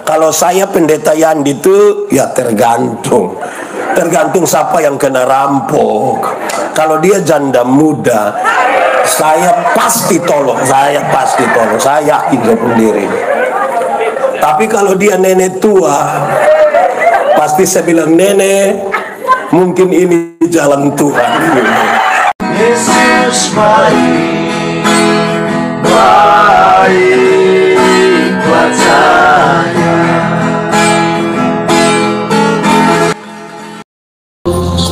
Kalau saya pendeta Yandi itu ya tergantung siapa yang kena rampok. Kalau dia janda muda, saya pasti tolong, saya yakin sendiri. Tapi kalau dia nenek tua, pasti saya bilang, nenek, mungkin ini jalan Tuhan. Yesus baik buat saya.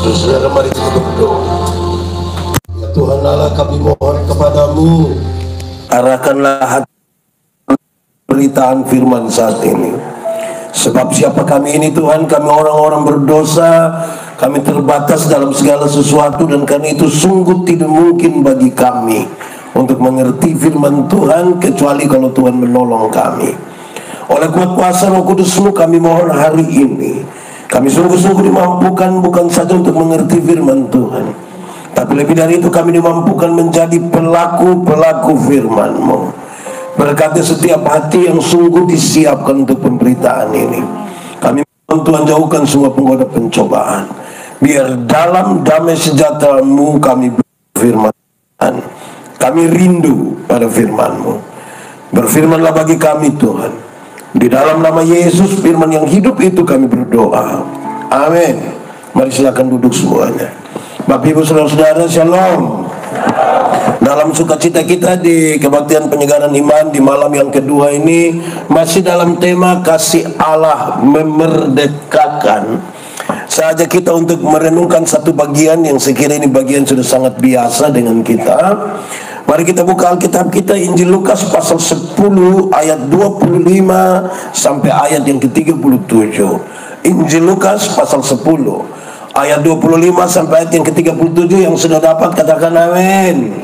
Saudara, mari kita berdoa. Ya Tuhan Allah, kami mohon kepadamu, arahkanlah hati pemberitaan firman saat ini. Sebab siapa kami ini Tuhan, kami orang-orang berdosa, kami terbatas dalam segala sesuatu, dan karena itu sungguh tidak mungkin bagi kami untuk mengerti firman Tuhan kecuali kalau Tuhan menolong kami. Oleh kuat kuasa Roh Kudus-Mu, kami mohon hari ini, kami sungguh-sungguh dimampukan bukan saja untuk mengerti firman Tuhan, tapi lebih dari itu kami dimampukan menjadi pelaku-pelaku firman-Mu. Berkati setiap hati yang sungguh disiapkan untuk pemberitaan ini. Kami mohon Tuhan, jauhkan semua penggoda pencobaan. Biar dalam damai sejahtera-Mu kami berfirman. Kami rindu pada firman-Mu. Berfirmanlah bagi kami Tuhan. Di dalam nama Yesus, firman yang hidup itu kami berdoa. Amin. Mari silakan duduk semuanya. Bapak Ibu Saudara-saudara, Shalom. Dalam sukacita kita di kebaktian penyegaran iman di malam yang kedua ini, masih dalam tema kasih Allah memerdekakan. Saja kita untuk merenungkan satu bagian yang sekiranya ini bagian sudah sangat biasa dengan kita. Mari kita buka Alkitab kita, Injil Lukas pasal 10 ayat 25 sampai ayat yang ke-37. Injil Lukas pasal 10 ayat 25 sampai ayat yang ke-37. Yang sudah dapat katakan amin.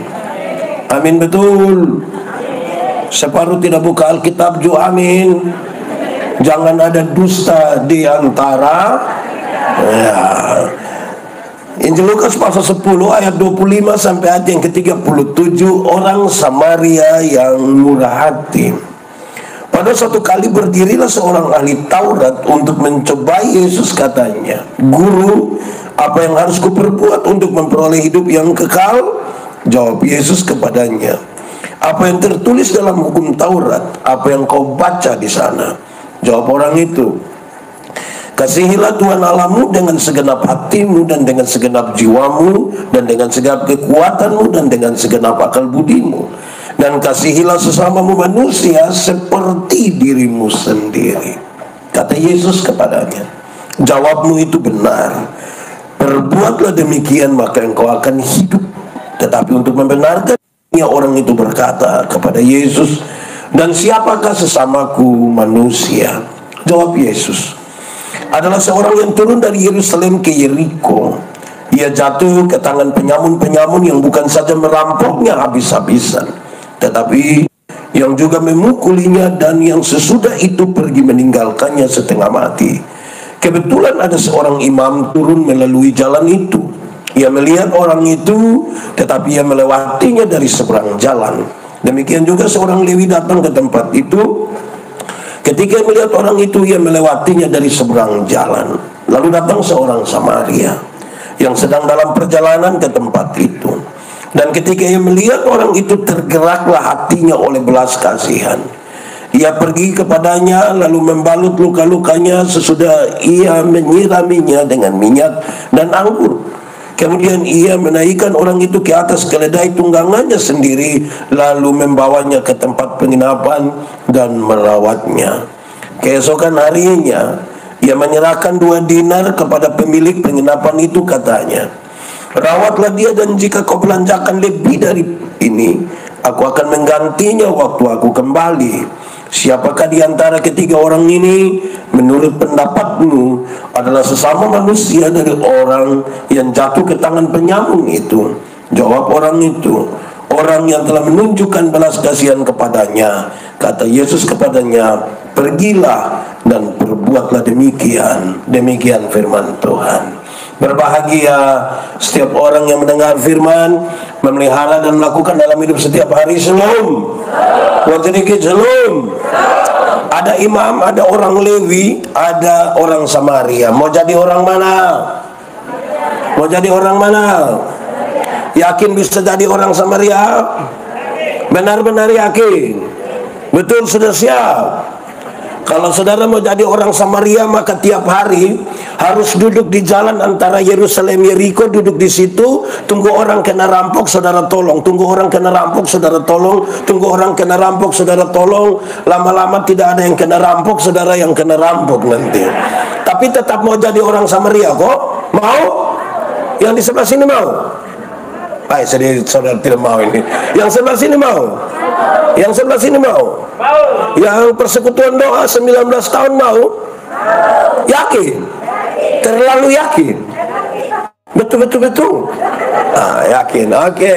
Amin, betul. Separuh tidak buka Alkitab juga amin. Jangan ada dusta di antara ya. Injil Lukas pasal 10 ayat 25 sampai ayat yang ke-37. Orang Samaria yang murah hati. Pada suatu kali berdirilah seorang ahli Taurat untuk mencobai Yesus, katanya, "Guru, apa yang harus kuperbuat untuk memperoleh hidup yang kekal?" Jawab Yesus kepadanya, "Apa yang tertulis dalam hukum Taurat? Apa yang kau baca di sana?" Jawab orang itu, "Kasihilah Tuhan Allahmu dengan segenap hatimu dan dengan segenap jiwamu dan dengan segenap kekuatanmu dan dengan segenap akal budimu. Dan kasihilah sesamamu manusia seperti dirimu sendiri." Kata Yesus kepadanya, "Jawabmu itu benar. Perbuatlah demikian maka engkau akan hidup." Tetapi untuk membenarkannya, orang itu berkata kepada Yesus, "Dan siapakah sesamaku manusia?" Jawab Yesus, "Adalah seorang yang turun dari Yerusalem ke Yeriko. Ia jatuh ke tangan penyamun-penyamun yang bukan saja merampoknya habis-habisan, tetapi yang juga memukulinya, dan yang sesudah itu pergi meninggalkannya setengah mati. Kebetulan ada seorang imam turun melalui jalan itu. Ia melihat orang itu, tetapi ia melewatinya dari seberang jalan. Demikian juga seorang Lewi datang ke tempat itu. Ketika melihat orang itu, ia melewatinya dari seberang jalan. Lalu datang seorang Samaria yang sedang dalam perjalanan ke tempat itu. Dan ketika ia melihat orang itu, tergeraklah hatinya oleh belas kasihan. Ia pergi kepadanya lalu membalut luka-lukanya, sesudah ia menyiraminya dengan minyak dan anggur. Kemudian ia menaikkan orang itu ke atas keledai tunggangannya sendiri, lalu membawanya ke tempat penginapan dan merawatnya. Keesokan harinya ia menyerahkan 2 dinar kepada pemilik penginapan itu, katanya, "Rawatlah dia, dan jika kau belanjakan lebih dari ini, aku akan menggantinya waktu aku kembali." Siapakah di antara ketiga orang ini menurut pendapatmu adalah sesama manusia dari orang yang jatuh ke tangan penyamun itu? Jawab orang itu, "Orang yang telah menunjukkan belas kasihan kepadanya." Kata Yesus kepadanya, "Pergilah dan perbuatlah demikian." Demikian firman Tuhan. Berbahagia setiap orang yang mendengar firman, memelihara dan melakukan dalam hidup setiap hari. Shalom. Buat sedikit shalom. Ada imam, ada orang Lewi, ada orang Samaria. Mau jadi orang mana? Mau jadi orang mana? Yakin bisa jadi orang Samaria? Benar-benar yakin? Betul, sudah siap? Kalau saudara mau jadi orang Samaria, maka tiap hari harus duduk di jalan antara Yerusalem Yeriko, duduk di situ, tunggu orang kena rampok, saudara tolong. Tunggu orang kena rampok, saudara tolong. Tunggu orang kena rampok, saudara tolong. Lama-lama tidak ada yang kena rampok, saudara yang kena rampok nanti. Tapi tetap mau jadi orang Samaria kok? Mau? Yang di sebelah sini mau? Saudara tidak mau ini. Yang sebelah sini mau? Yang sebelah sini mau? Yang persekutuan doa 19 tahun mau? Yakin? Terlalu yakin? Betul. Yakin. Oke.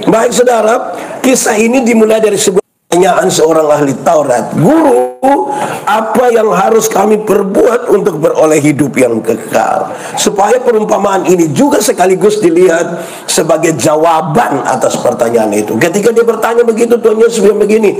Baik saudara, kisah ini dimulai dari sebuah pertanyaan seorang ahli Taurat. Guru, apa yang harus kami perbuat untuk beroleh hidup yang kekal? Supaya perumpamaan ini juga sekaligus dilihat sebagai jawaban atas pertanyaan itu. Ketika dia bertanya begitu, Tuhan Yesus bilang begini,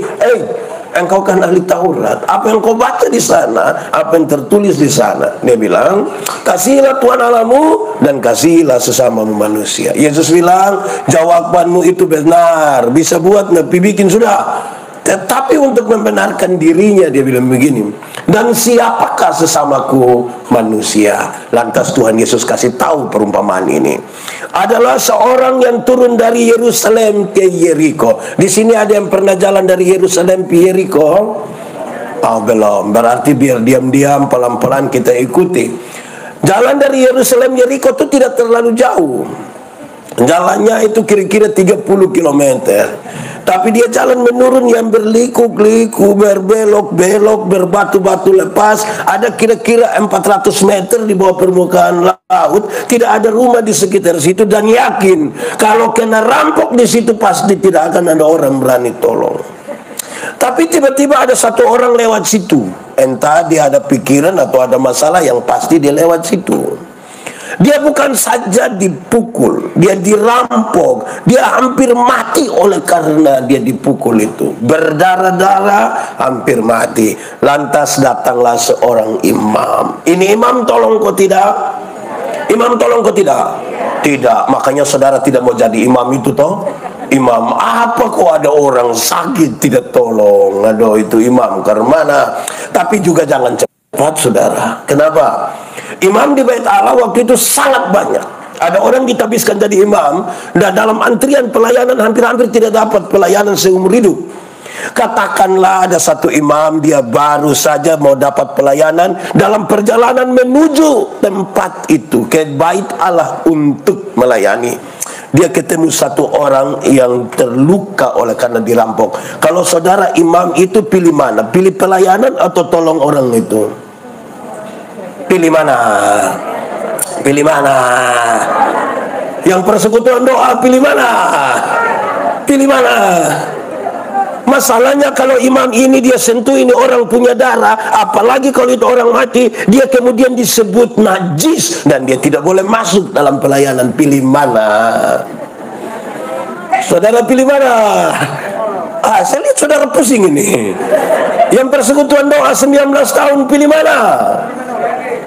engkau kan ahli Taurat, apa yang kau baca di sana, apa yang tertulis di sana? Dia bilang, kasihilah Tuhan Allahmu dan kasihilah sesamamu manusia. Yesus bilang, jawabanmu itu benar, bisa buat Nabi bikin sudah. Tetapi untuk membenarkan dirinya, dia bilang begini, dan siapakah sesamaku manusia? Lantas Tuhan Yesus kasih tahu perumpamaan ini. Adalah seorang yang turun dari Yerusalem ke Yeriko. Di sini ada yang pernah jalan dari Yerusalem ke Yeriko? Oh, belum. Berarti biar diam-diam, pelan-pelan kita ikuti. Jalan dari Yerusalem Yeriko itu tidak terlalu jauh. Jalannya itu kira-kira 30 km. Tapi dia jalan menurun yang berliku-liku, berbelok-belok, berbatu-batu lepas. Ada kira-kira 400 meter di bawah permukaan laut. Tidak ada rumah di sekitar situ. Dan yakin kalau kena rampok di situ pasti tidak akan ada orang berani tolong. Tapi tiba-tiba ada satu orang lewat situ. Entah dia ada pikiran atau ada masalah, yang pasti dia lewat situ. Dia bukan saja dipukul, dia dirampok, dia hampir mati oleh karena dia dipukul itu. Berdarah-darah, hampir mati. Lantas datanglah seorang imam. Ini imam tolong kok tidak? Imam tolong kok tidak? Tidak. Makanya saudara tidak mau jadi imam itu toh? Imam apa kok ada orang sakit tidak tolong? Aduh, itu imam karena mana? Tapi juga jangan cepat saudara. Kenapa? Imam di Bait Allah waktu itu sangat banyak. Ada orang ditabiskan jadi imam, dan dalam antrian pelayanan hampir-hampir tidak dapat pelayanan seumur hidup. Katakanlah ada satu imam, dia baru saja mau dapat pelayanan. Dalam perjalanan menuju tempat itu, ke Bait Allah untuk melayani, dia ketemu satu orang yang terluka oleh karena dirampok. Kalau saudara imam itu pilih mana? Pilih pelayanan atau tolong orang itu? Pilih mana? Pilih mana? Yang persekutuan doa pilih mana? Pilih mana? Masalahnya kalau imam ini dia sentuh ini orang punya darah, apalagi kalau itu orang mati, dia kemudian disebut najis dan dia tidak boleh masuk dalam pelayanan. Pilih mana? Saudara pilih mana? Saya lihat saudara pusing ini. Yang persekutuan doa 19 tahun pilih mana?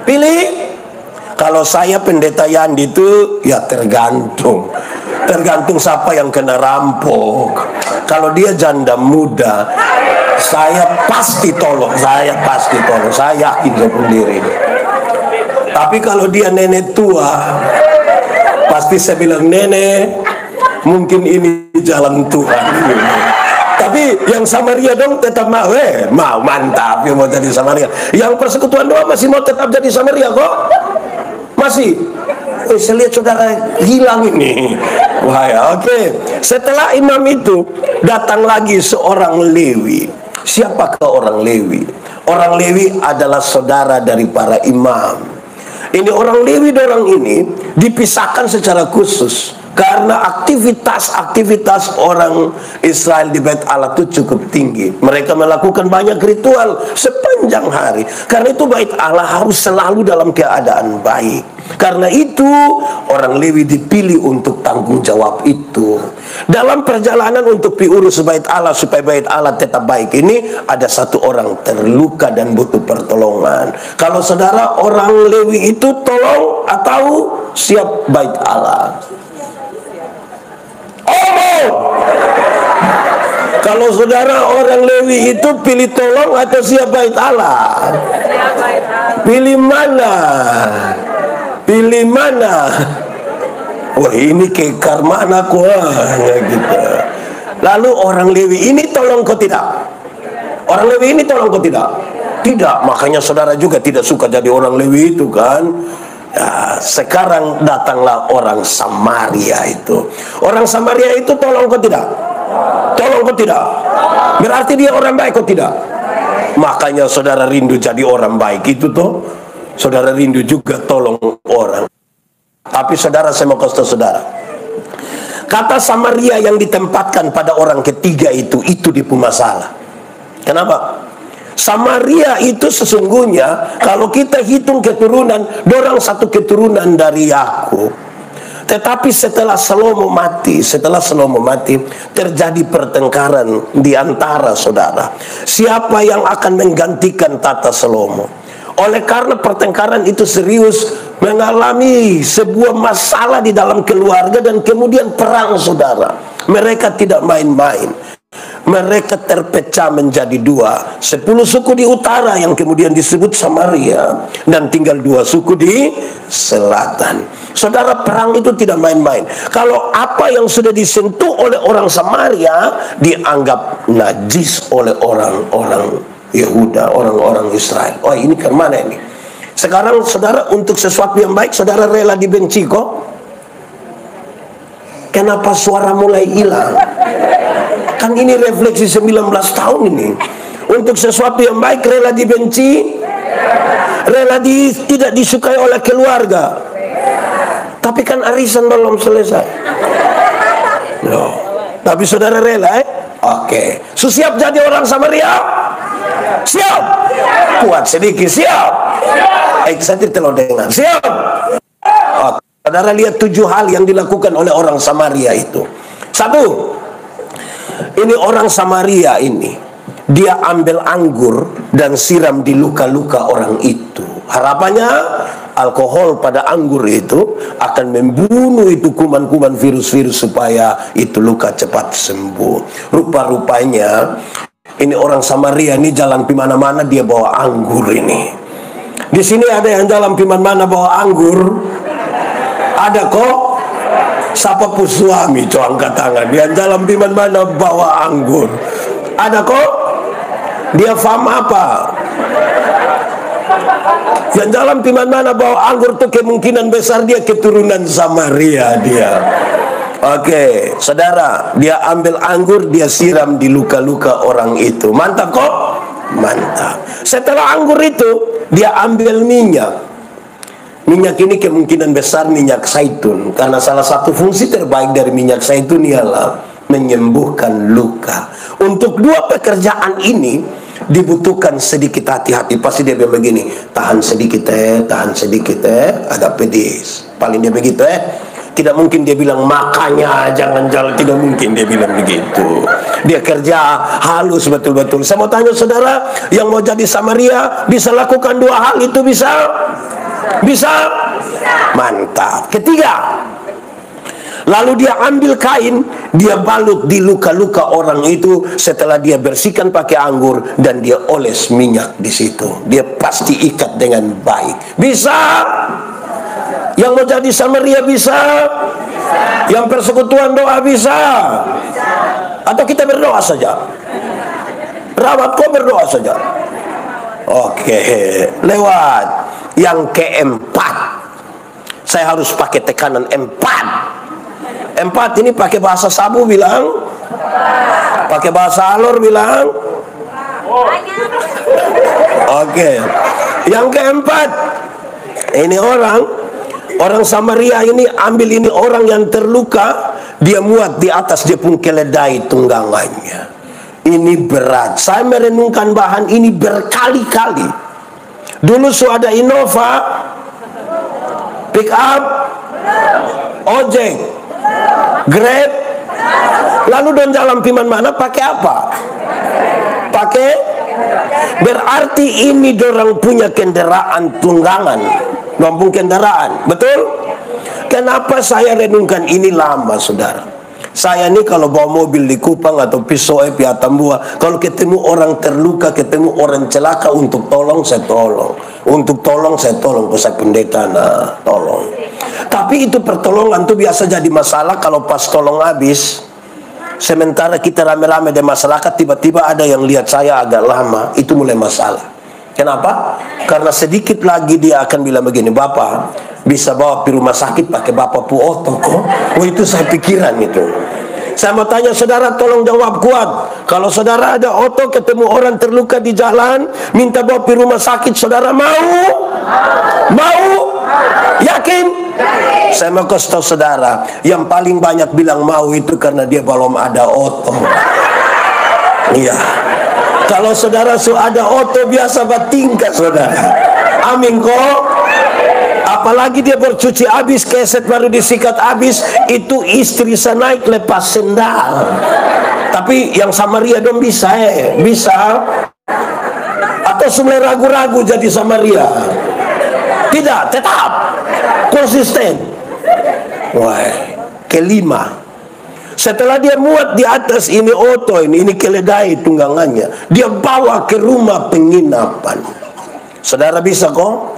Pilih. Kalau saya pendeta Yandi itu ya tergantung siapa yang kena rampok. Kalau dia janda muda, saya pasti tolong, saya yakin sendiri. Tapi kalau dia nenek tua, pasti saya bilang, nenek, mungkin ini jalan Tuhan. Tapi yang Samaria dong tetap mau, mau mantap yang mau jadi Samaria. Yang persekutuan doa masih mau tetap jadi Samaria kok? Masih. Saya lihat saudara hilang ini. Wah ya, oke. Setelah imam itu datang lagi seorang Lewi. Siapakah orang Lewi? Orang Lewi adalah saudara dari para imam. Ini orang Lewi, orang ini dipisahkan secara khusus. Karena aktivitas orang Israel di Bait Allah itu cukup tinggi. Mereka melakukan banyak ritual sepanjang hari. Karena itu Bait Allah harus selalu dalam keadaan baik. Karena itu orang Lewi dipilih untuk tanggung jawab itu. Dalam perjalanan untuk diurus Bait Allah supaya Bait Allah tetap baik ini, ada satu orang terluka dan butuh pertolongan. Kalau saudara orang Lewi itu tolong atau siap Bait Allah? Kalau saudara orang Lewi itu pilih tolong atau siap Bait Allah? Pilih mana? Pilih mana? Wah, ini kekar mana gitu. Lalu orang Lewi ini tolong kau tidak? Orang Lewi ini tolong kau tidak? Tidak. Makanya saudara juga tidak suka jadi orang Lewi itu kan. Ya, sekarang datanglah orang Samaria itu. Orang Samaria itu tolong kau tidak? Tolong kau tidak? Berarti dia orang baik kau tidak? Makanya saudara rindu jadi orang baik itu tuh. Saudara rindu juga tolong orang. Tapi saudara, saya mau kasih tahu saudara, kata Samaria yang ditempatkan pada orang ketiga itu masalah. Kenapa? Samaria itu sesungguhnya kalau kita hitung keturunan, dorang satu keturunan dari Yakub. Tetapi setelah Salomo mati, terjadi pertengkaran di antara saudara. Siapa yang akan menggantikan tata Salomo? Oleh karena pertengkaran itu serius, mengalami sebuah masalah di dalam keluarga dan kemudian perang saudara. Mereka tidak main-main. Mereka terpecah menjadi dua. 10 suku di utara yang kemudian disebut Samaria, dan tinggal 2 suku di selatan. Saudara, perang itu tidak main-main. Kalau apa yang sudah disentuh oleh orang Samaria dianggap najis oleh orang-orang Yehuda, orang-orang Israel. Oh, ini ke mana ini? Sekarang saudara, untuk sesuatu yang baik saudara rela dibenci kok. Kenapa suara mulai hilang? Kan ini refleksi 19 tahun ini. Untuk sesuatu yang baik rela dibenci, rela tidak disukai oleh keluarga. Tapi kan arisan belum selesai. No. Tapi saudara rela, Oke. Siap jadi orang Samaria? Siap. Kuat sedikit, siap. Saya tidak dengar. Siap. Oke. Saudara lihat 7 hal yang dilakukan oleh orang Samaria itu. 1. Ini orang Samaria ini, dia ambil anggur dan siram di luka-luka orang itu. Harapannya alkohol pada anggur itu akan membunuh itu kuman-kuman virus-virus supaya itu luka cepat sembuh. Rupa-rupanya ini orang Samaria ini jalan di mana-mana dia bawa anggur ini. Di sini ada yang jalan di mana-mana bawa anggur? Ada kok? Siapa pun suami coba angkat tangan. Dia jalan di mana-mana bawa anggur. Ada kok? Dia faham apa? Yang jalan di mana-mana bawa anggur itu kemungkinan besar dia keturunan Samaria dia. Oke, saudara, dia ambil anggur, dia siram di luka-luka orang itu. Mantap kok? Mantap. Setelah anggur itu, dia ambil minyak. Minyak ini kemungkinan besar minyak zaitun, karena salah satu fungsi terbaik dari minyak zaitun ialah menyembuhkan luka. Untuk 2 pekerjaan ini dibutuhkan sedikit hati-hati. Pasti dia bilang begini, tahan sedikit agak pedis. Paling dia begitu Tidak mungkin dia bilang makanya jangan jalan, tidak mungkin dia bilang begitu. Dia kerja halus betul-betul. Saya mau tanya saudara, yang mau jadi Samaria bisa lakukan 2 hal itu bisa? Bisa? Mantap. Ketiga, lalu dia ambil kain, dia balut di luka-luka orang itu. Setelah dia bersihkan pakai anggur dan dia oles minyak di situ. Dia pasti ikat dengan baik. Bisa? Yang mau jadi Samaria bisa? Yang persekutuan doa bisa? Atau kita berdoa saja? Rawat kok berdoa saja? Oke, lewat. Yang keempat, saya harus pakai tekanan 4. 4 ini pakai bahasa Sabu bilang, pakai bahasa Alor bilang. Oke. Yang keempat, ini orang Orang Samaria ini ambil ini orang yang terluka, dia muat di atas, dia pun keledai tunggangannya. Ini berat. Saya merenungkan bahan ini berkali-kali. Dulu ada Innova, pick up, ojek, Grab. Lalu don jalan piman mana pakai apa? Pakai, berarti ini dorang punya kendaraan tunggangan, nombong kendaraan, betul? Kenapa saya renungkan ini lama, saudara? Saya ini kalau bawa mobil di Kupang atau Pisoe, Piatambua, kalau ketemu orang terluka, ketemu orang celaka, untuk tolong saya tolong, untuk tolong saya tolong, saya pendeta nah tolong. Tapi itu pertolongan tuh biasa jadi masalah kalau pas tolong habis. Sementara kita rame-rame di masyarakat, tiba-tiba ada yang lihat saya agak lama, itu mulai masalah. Kenapa? Karena sedikit lagi dia akan bilang begini, Bapak bisa bawa di rumah sakit pakai Bapak pu oto kok. Oh, itu saya pikiran itu. Saya mau tanya saudara, tolong jawab kuat. Kalau saudara ada oto, ketemu orang terluka di jalan, minta bawa di rumah sakit, saudara mau? Mau? Yakin? Saya mau kasih tahu saudara, yang paling banyak bilang mau itu karena dia belum ada oto. Iya. Kalau saudara ada oto, biasa bertingkat saudara. Amin kok. Apalagi dia bercuci habis, keset baru disikat habis, itu istri saya naik lepas sendal. Tapi yang Samaria dong bisa bisa. Atau mulai ragu-ragu jadi Samaria? Tidak, tetap konsisten. Wah, kelima, setelah dia muat di atas ini oto ini keledai tunggangannya, dia bawa ke rumah penginapan. Saudara bisa kok?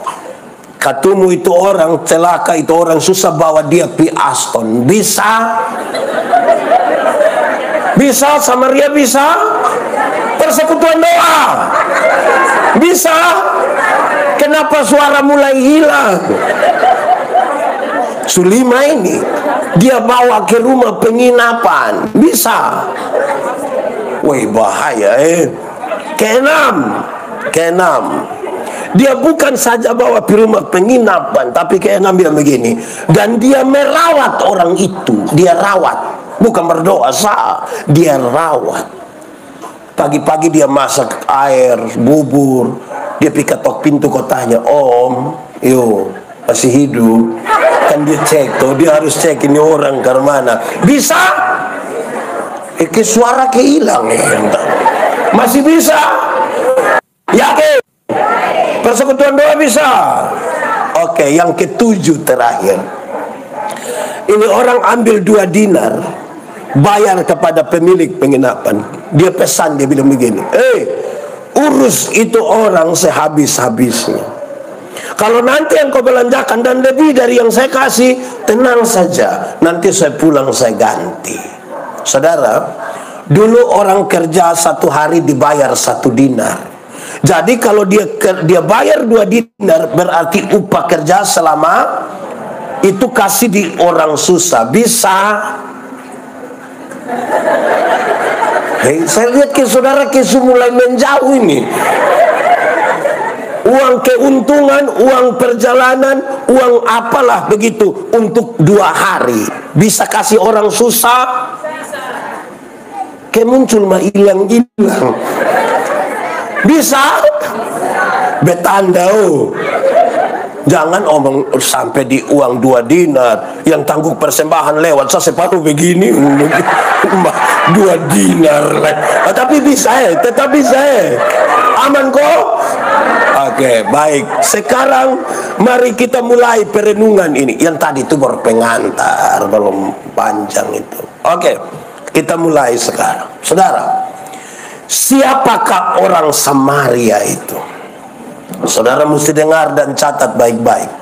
Katumu itu orang celaka, itu orang susah, bawa dia pi Aston. Bisa? Bisa? Samaria bisa? Persekutuan doa bisa? Kenapa suara mulai hilang? Sulima ini dia bawa ke rumah penginapan. Bisa? Woi, bahaya Keenam, dia bukan saja bawa ke rumah penginapan, tapi keenam bilang begini, dan dia merawat orang itu. Dia rawat, bukan berdoa sah, dia rawat. Pagi-pagi dia masak air bubur, dia ketok pintu kotanya, Om, yo masih hidup. Kan dia cek tuh, dia harus cek ini orang ke mana. Bisa? Ke suara kehilang masih bisa? Yakin? Persekutuan doa bisa? Oke, yang ketujuh terakhir. Ini orang ambil 2 dinar, bayar kepada pemilik penginapan. Dia pesan, dia bilang begini, urus itu orang sehabis-habisnya. Kalau nanti yang kau belanjakan dan lebih dari yang saya kasih, tenang saja, nanti saya pulang saya ganti. Saudara, dulu orang kerja 1 hari dibayar 1 dinar. Jadi kalau dia bayar 2 dinar, berarti upah kerja selama itu kasih di orang susah. Bisa? Saya lihat ke saudara mulai menjauh ini. Uang keuntungan, uang perjalanan, uang apalah begitu untuk 2 hari. Bisa kasih orang susah? Kayak muncul mah hilang-hilang. Bisa? Betanda jangan omong sampai di uang 2 dinar yang tangguh persembahan lewat saya separuh begini 2 dinar tapi bisa tetap bisa aman kok. Oke, baik. Sekarang mari kita mulai perenungan ini. Yang tadi itu baru pengantar, belum panjang itu. Oke, kita mulai sekarang. Saudara, siapakah orang Samaria itu? Saudara mesti dengar dan catat baik-baik.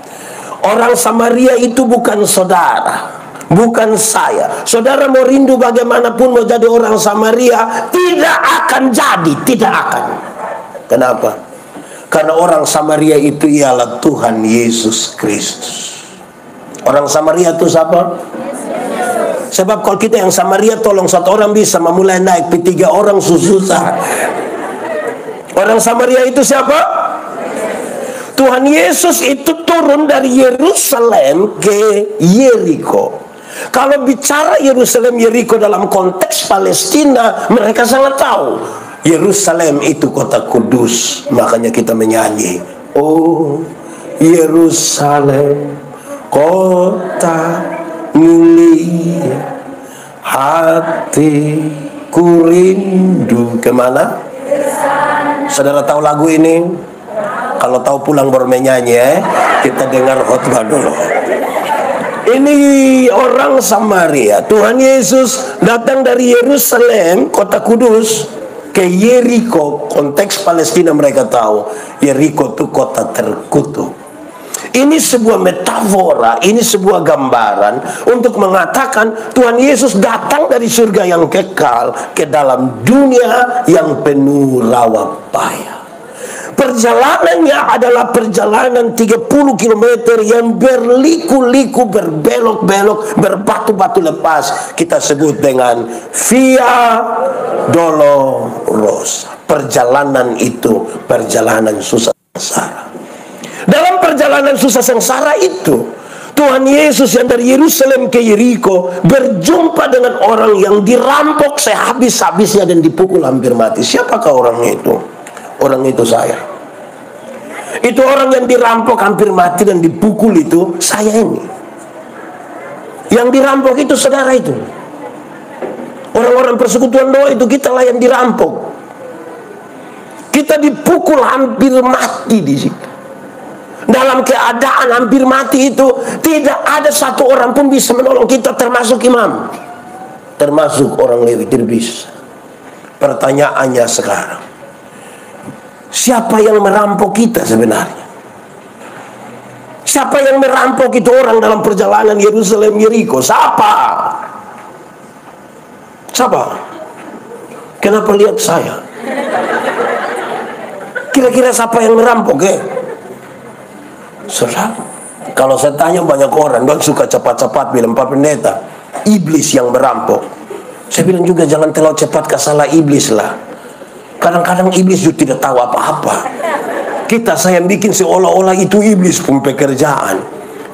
Orang Samaria itu bukan saudara, bukan saya. Saudara mau rindu bagaimanapun mau jadi orang Samaria, tidak akan jadi, tidak akan. Kenapa? Karena orang Samaria itu ialah Tuhan Yesus Kristus. Orang Samaria itu siapa? Sebab kalau kita yang Samaria tolong 1 orang bisa, memulai naik 3 orang susah. Orang Samaria itu siapa? Tuhan Yesus itu turun dari Yerusalem ke Yeriko. Kalau bicara Yerusalem Yeriko dalam konteks Palestina, mereka sangat tahu Yerusalem itu kota kudus. Makanya kita menyanyi, oh Yerusalem, kota mulia, hatiku rindu kemana? Saudara tahu lagu ini? Kalau tahu pulang baru menyanyi ya. Kita dengar khotbah dulu. Ini orang Samaria. Tuhan Yesus datang dari Yerusalem, kota kudus, ke Yeriko. Konteks Palestina mereka tahu Yeriko itu kota terkutuk. Ini sebuah metafora, ini sebuah gambaran untuk mengatakan Tuhan Yesus datang dari surga yang kekal ke dalam dunia yang penuh rawa payah. Perjalanannya adalah perjalanan 30 km yang berliku-liku, berbelok-belok, berbatu-batu lepas. Kita sebut dengan Via Dolorosa. Perjalanan itu perjalanan susah sengsara. Dalam perjalanan susah sengsara itu, Tuhan Yesus yang dari Yerusalem ke Yeriko berjumpa dengan orang yang dirampok sehabis-habisnya dan dipukul hampir mati. Siapakah orang itu? Orang itu saya. Itu orang yang dirampok hampir mati dan dipukul itu saya ini. Yang dirampok itu saudara itu. Orang-orang persekutuan doa itu kita lah yang dirampok. Kita dipukul hampir mati di situ. Dalam keadaan hampir mati itu tidak ada satu orang pun bisa menolong kita, termasuk imam, termasuk orang Lewi, tidak bisa. Pertanyaannya sekarang, siapa yang merampok kita sebenarnya? Siapa yang merampok itu orang dalam perjalanan Yerusalem Yeriko? Siapa? Siapa? Kenapa lihat saya? Kira-kira siapa yang merampok Saudara, kalau saya tanya banyak orang, dan suka cepat-cepat bilang Pak Pendeta, iblis yang merampok. Saya bilang juga jangan terlalu cepat ke salah iblis lah. Kadang-kadang iblis juga tidak tahu apa-apa. Kita saya bikin seolah-olah itu iblis pun pekerjaan.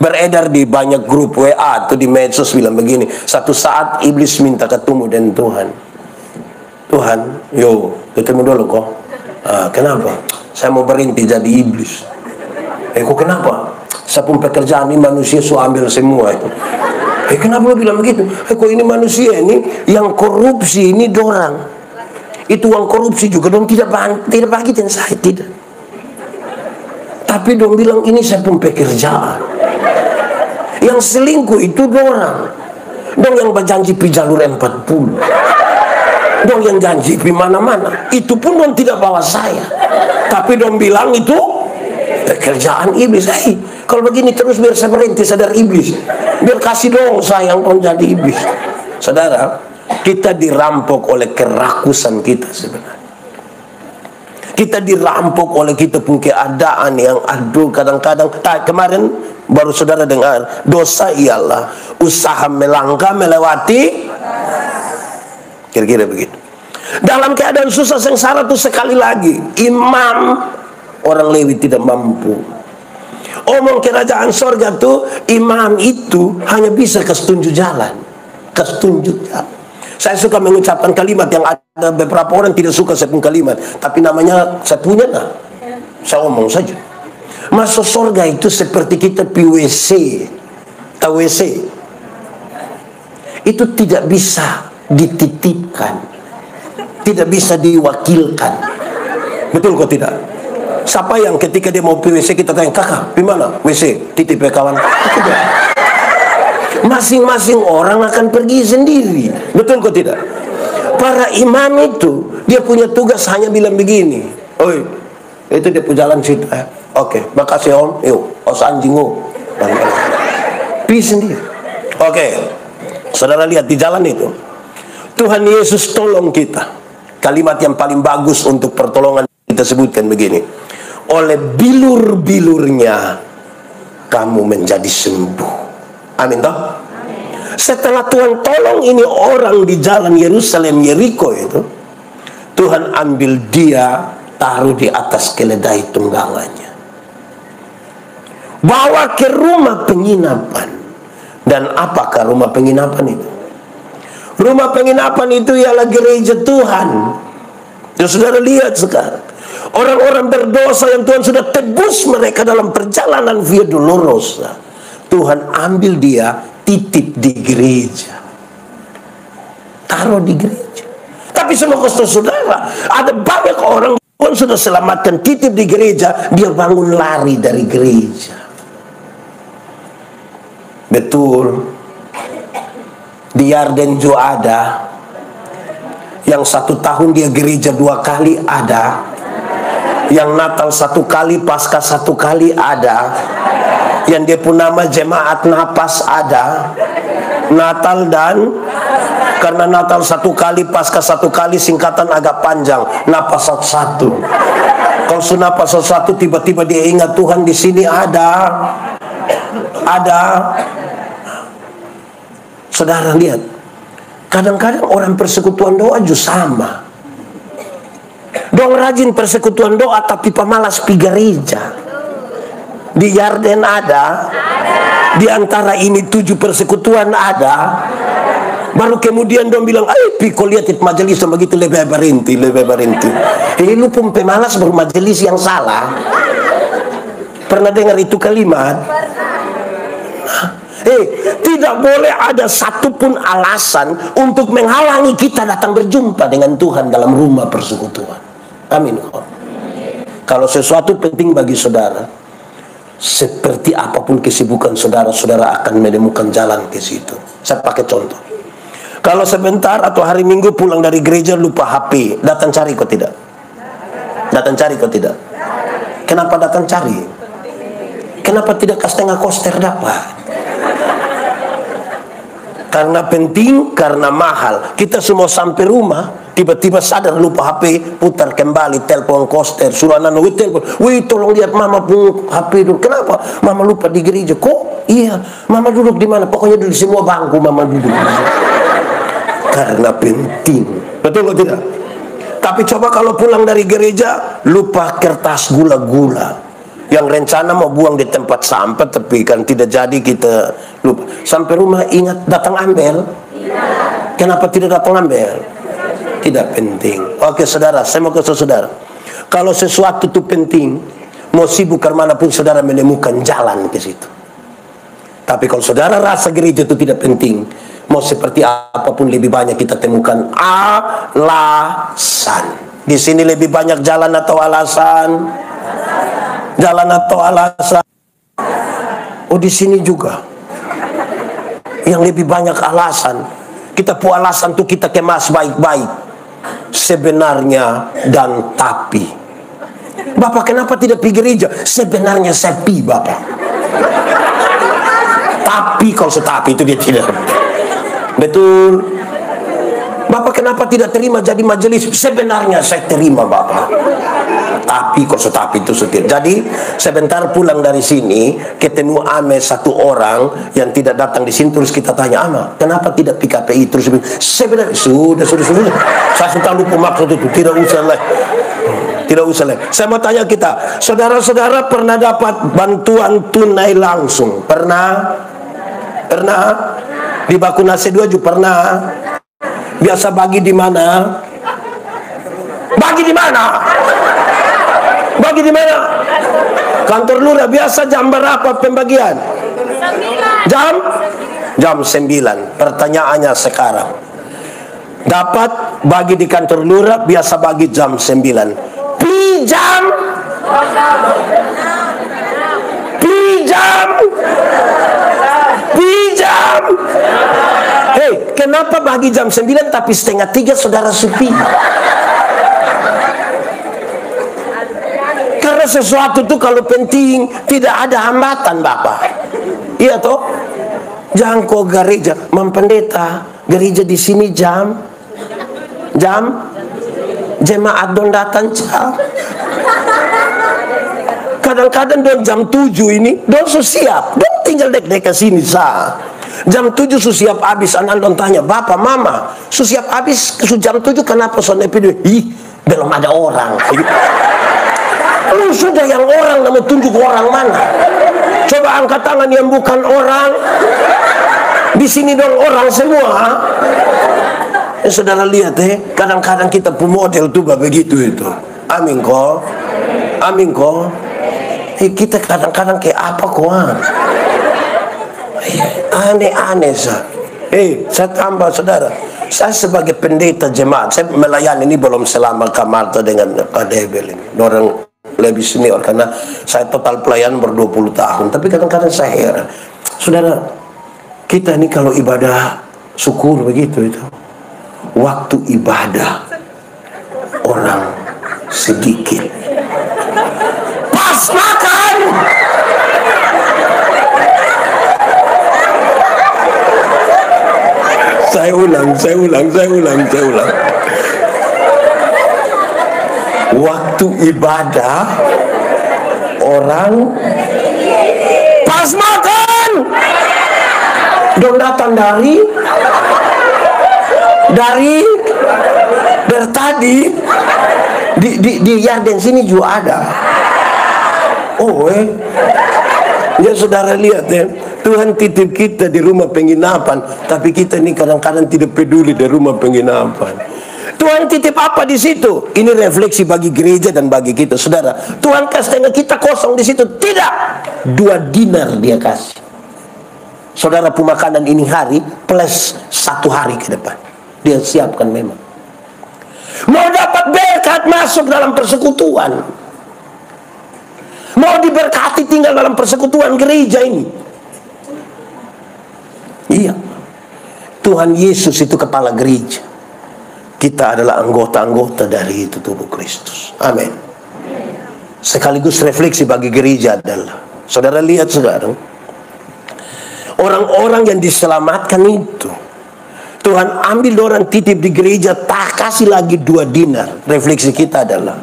Beredar di banyak grup WA atau di medsos bilang begini, satu saat iblis minta ketemu dengan Tuhan. Tuhan, yo ketemu dulu kok. Kenapa? Saya mau berhenti jadi iblis. Kok kenapa? Saya pun pekerjaan ini manusia so ambil semua itu. Kenapa lo bilang begitu? Kok ini manusia ini yang korupsi ini dorang. Itu uang korupsi juga dong tidak bagitin saya, tidak. Tapi dong bilang ini saya pun pekerjaan. Yang selingkuh itu dorang. Dong yang berjanji pi jalur 40. Dong yang janji pi mana-mana. Itu pun dong tidak bawa saya. Tapi dong bilang itu pekerjaan iblis. Kalau begini terus biar saya berhenti sadar iblis. Biar kasih dong saya yang pun jadi iblis. Saudara, kita dirampok oleh kerakusan kita sebenarnya. Kita dirampok oleh kita pun keadaan yang aduh kadang-kadang. Kemarin baru saudara dengar, dosa ialah usaha melangkah melewati. Kira-kira begitu. Dalam keadaan susah sengsara itu sekali lagi, imam orang Lewi tidak mampu. Omong kerajaan sorga tuh imam itu hanya bisa kesetunjuk jalan. Kesetunjuk jalan. Saya suka mengucapkan kalimat yang ada beberapa orang tidak suka saya pun kalimat, tapi namanya saya punya nah. Saya omong saja. Masuk sorga itu seperti kita pi WC. Tahu WC? Itu tidak bisa dititipkan. Tidak bisa diwakilkan. Betul kok tidak? Siapa yang ketika dia mau WC kita tanya, kakak, di mana WC? Titip ya kawan. Masing-masing orang akan pergi sendiri. Betul kok tidak? Para imam itu dia punya tugas hanya bilang begini, oi, itu dia jalan situ. Oke, makasih om. Yuk, os anjing pergi sendiri. Oke, saudara lihat di jalan itu Tuhan Yesus tolong kita. Kalimat yang paling bagus untuk pertolongan kita sebutkan begini, oleh bilur-bilurnya kamu menjadi sembuh. Amin toh? Setelah Tuhan tolong ini orang di jalan Yerusalem Yeriko itu, Tuhan ambil dia taruh di atas keledai tunggangannya. bawa ke rumah penginapan. Dan apakah rumah penginapan itu? Rumah penginapan itu ialah gereja Tuhan. Ya, saudara lihat sekarang, orang-orang berdosa yang Tuhan sudah tebus mereka dalam perjalanan Via Dolorosa, Tuhan ambil dia, titip di gereja, taruh di gereja. Tapi semoga saudara, ada banyak orang Tuhan sudah selamatkan, titip di gereja, dia bangun lari dari gereja. Betul, di Yarden juga ada yang 1 tahun dia gereja 2 kali ada, yang Natal 1 kali, Paskah 1 kali ada, yang dia pun nama jemaat napas ada, Natal dan karena Natal 1 kali, Paskah 1 kali, singkatan agak panjang, napas 1. Kalau sudah napas 1, tiba-tiba dia ingat Tuhan di sini ada. Saudara lihat, kadang-kadang orang persekutuan doa juga sama. Dong rajin persekutuan doa tapi pemalas pi gereja. Di Yarden ada. Di antara ini 7 persekutuan ada. Baru kemudian dong bilang, ayo pi kau lihat majelis yang begitu lebih berhenti. Lu pun pemalas bermajelis yang salah. Pernah dengar itu kalimat? Tidak boleh ada satupun alasan untuk menghalangi kita datang berjumpa dengan Tuhan dalam rumah persekutuan. Amin. Kalau sesuatu penting bagi saudara, seperti apapun kesibukan saudara, saudara akan menemukan jalan ke situ. Saya pakai contoh. Kalau sebentar atau hari Minggu pulang dari gereja lupa HP, datang cari kok tidak? Datang cari kok tidak? Kenapa datang cari? Kenapa tidak setengah koster dapat? Karena penting, karena mahal. Kita semua sampai rumah, tiba-tiba sadar lupa HP, putar kembali, telepon koster, suruh anak telepon, wih tolong lihat mama pun HP dulu. Kenapa? Mama lupa di gereja. Kok? Iya, mama duduk di mana? Pokoknya di semua bangku mama duduk. Karena penting. Betul atau tidak? Tapi coba kalau pulang dari gereja, lupa kertas gula-gula. Yang rencana mau buang di tempat sampah, tapi kan tidak jadi, kita lupa. Sampai rumah ingat datang ambil. Kenapa tidak datang ambil? Tidak penting. Oke saudara, saya mau ke saudara. Kalau sesuatu itu penting, mau sibuk kemanapun saudara menemukan jalan ke situ. Tapi kalau saudara rasa gereja itu tidak penting, mau seperti apapun lebih banyak kita temukan alasan. Di sini lebih banyak jalan atau alasan? Jalan atau alasan? Oh, di sini juga yang lebih banyak alasan. Kita pu alasan tuh kita kemas baik-baik, sebenarnya dan tapi. Bapak kenapa tidak pergi gereja? Sebenarnya sepi Bapak. Tapi kalau setapi itu dia tidak. Betul. Bapak kenapa tidak terima jadi majelis? Sebenarnya saya terima Bapak. Tapi kok setapi itu setir. Jadi sebentar pulang dari sini ketemu ame satu orang yang tidak datang di sini, terus kita tanya, ama kenapa tidak PKPI? Terus sebenarnya sudah. Saya sudah lupa maksud itu. Tidak usah lah. Saya mau tanya kita, saudara-saudara pernah dapat bantuan tunai langsung? Pernah? Di Bakunase 2 juga pernah? Biasa bagi di mana? Bagi di mana? Kantor lurah biasa jam berapa pembagian? Jam 9. Pertanyaannya sekarang, dapat bagi di kantor lurah biasa bagi jam 9. Pijam. Hei, kenapa bagi jam 9 tapi setengah 3 saudara Supi? Karena sesuatu itu kalau penting tidak ada hambatan Bapak. Iya toh? Jangan kok gereja, Pendeta, gereja di sini jam jemaat don datang jam. Kadang-kadang don jam 7 ini don siap, don tinggal dek-dek ke sini sah. Jam 7 siap habis, anak don tanya, Bapak, Mama, siap habis jam 7 kenapa sonde video? Ih, belum ada orang. Lu sudah yang orang mau tunjuk orang mana? Coba angkat tangan yang bukan orang. Di sini dong orang semua. Saudara lihat kadang-kadang kita pemodel tuh begitu itu. Amin kok. Amin kok. Kita kadang-kadang kayak apa kok? Aneh-aneh sah. Saya tambah saudara. Saya sebagai pendeta jemaat, saya melayani ini belum selama Kak Marta dengan Kak Debel ini. Orang lebih senior karena saya total pelayanan ber-20 tahun. Tapi kadang-kadang saya heran. Saudara, kita ini kalau ibadah syukur begitu itu. Waktu ibadah orang sedikit. Pas makan. Saya ulang. Waktu ibadah orang pas makan. Dong datang dari tadi di Yarden sini juga ada. Ya saudara lihat Tuhan titip kita di rumah penginapan, tapi kita ini kadang-kadang tidak peduli di rumah penginapan. Tuhan titip apa di situ? Ini refleksi bagi gereja dan bagi kita, saudara. Tuhan kasih tengah kita kosong di situ? Tidak. 2 dinar dia kasih. Saudara, pemakanan ini hari plus 1 hari ke depan. Dia siapkan memang. Mau dapat berkat masuk dalam persekutuan. Mau diberkati tinggal dalam persekutuan gereja ini. Iya. Tuhan Yesus itu kepala gereja. Kita adalah anggota-anggota dari itu tubuh Kristus. Amin. Sekaligus refleksi bagi gereja adalah, saudara lihat saudara, orang-orang yang diselamatkan itu Tuhan ambil orang titip di gereja, tak kasih lagi 2 dinar. Refleksi kita adalah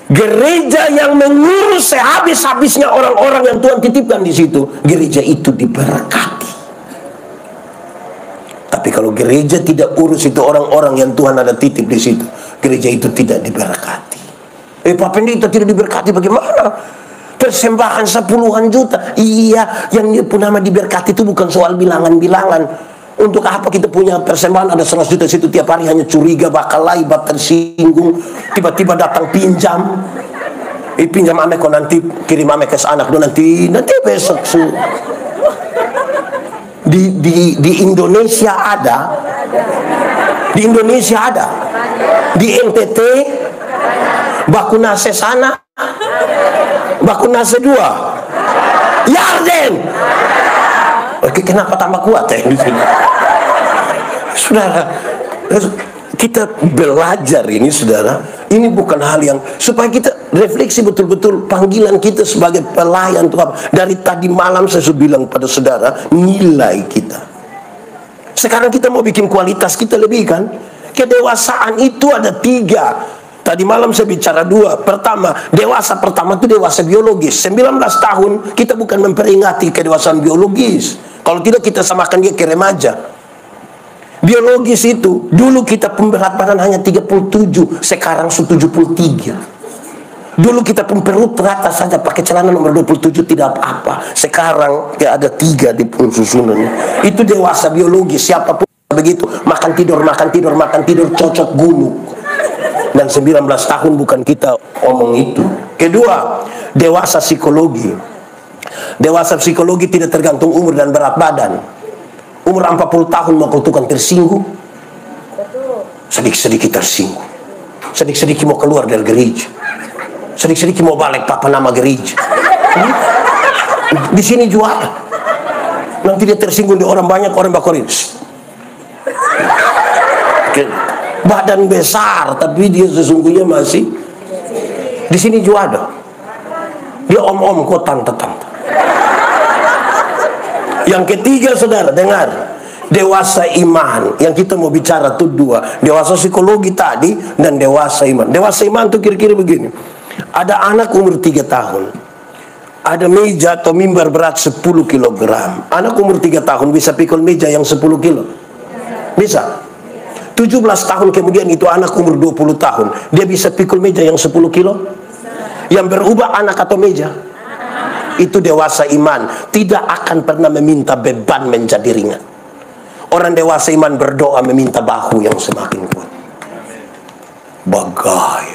gereja yang mengurus sehabis-habisnya orang-orang yang Tuhan titipkan di situ, gereja itu diberkati. Tapi kalau gereja tidak urus itu orang-orang yang Tuhan ada titip di situ, gereja itu tidak diberkati. Pak Pendeta tidak diberkati bagaimana? Persembahan 10-an juta. Iya, yang pun nama diberkati itu bukan soal bilangan-bilangan. Untuk apa kita punya persembahan ada 100 juta situ, tiap hari hanya curiga, bakal laibat, tersinggung, tiba-tiba datang pinjam. Pinjam ame kok nanti kirim ame ke anak do nanti besok su. Di Indonesia ada. Di Indonesia ada. Di NTT Bakunase sana, Bakunase 2 Yarden. Oke, kenapa tambah kuat di sini? Saudara, kita belajar ini saudara, ini bukan hal yang, supaya kita refleksi betul-betul panggilan kita sebagai pelayan Tuhan. Dari tadi malam saya sudah bilang pada saudara, nilai kita. Sekarang kita mau bikin kualitas kita lebih kan. Kedewasaan itu ada 3. Tadi malam saya bicara 2. Pertama, dewasa pertama itu dewasa biologis. 19 tahun kita bukan memperingati kedewasaan biologis. Kalau tidak kita samakan dia ke remaja. Biologis itu, dulu kita berat badan hanya 37, sekarang 73. Dulu kita perut rata saja, pakai celana nomor 27 tidak apa-apa. Sekarang ya ada 3 di perut susunannya. Itu dewasa biologis, siapapun begitu. Makan tidur, cocok gunung. Dan 19 tahun bukan kita omong itu. Kedua, dewasa psikologi. Dewasa psikologi tidak tergantung umur dan berat badan. Umur 40 tahun mau kau tukang tersinggung, sedikit-sedikit tersinggung, sedikit-sedikit mau keluar dari gereja, sedikit-sedikit mau balik papa nama gereja. Di sini juga ada. Nanti dia tersinggung di orang banyak, orang bakorin. Badan besar tapi dia sesungguhnya masih. Di sini juga ada. Dia om-om kok tante-tante. Yang ketiga saudara dengar, dewasa iman. Yang kita mau bicara tuh 2, dewasa psikologi tadi dan dewasa iman. Dewasa iman tuh kira-kira begini. Ada anak umur 3 tahun, ada meja atau mimbar berat 10 kg. Anak umur 3 tahun bisa pikul meja yang 10 kilo? Bisa. 17 tahun kemudian itu anak umur 20 tahun, dia bisa pikul meja yang 10 kilo? Yang berubah anak atau meja? Itu dewasa iman, tidak akan pernah meminta beban menjadi ringan. Orang dewasa iman berdoa meminta bahu yang semakin kuat. Bagai.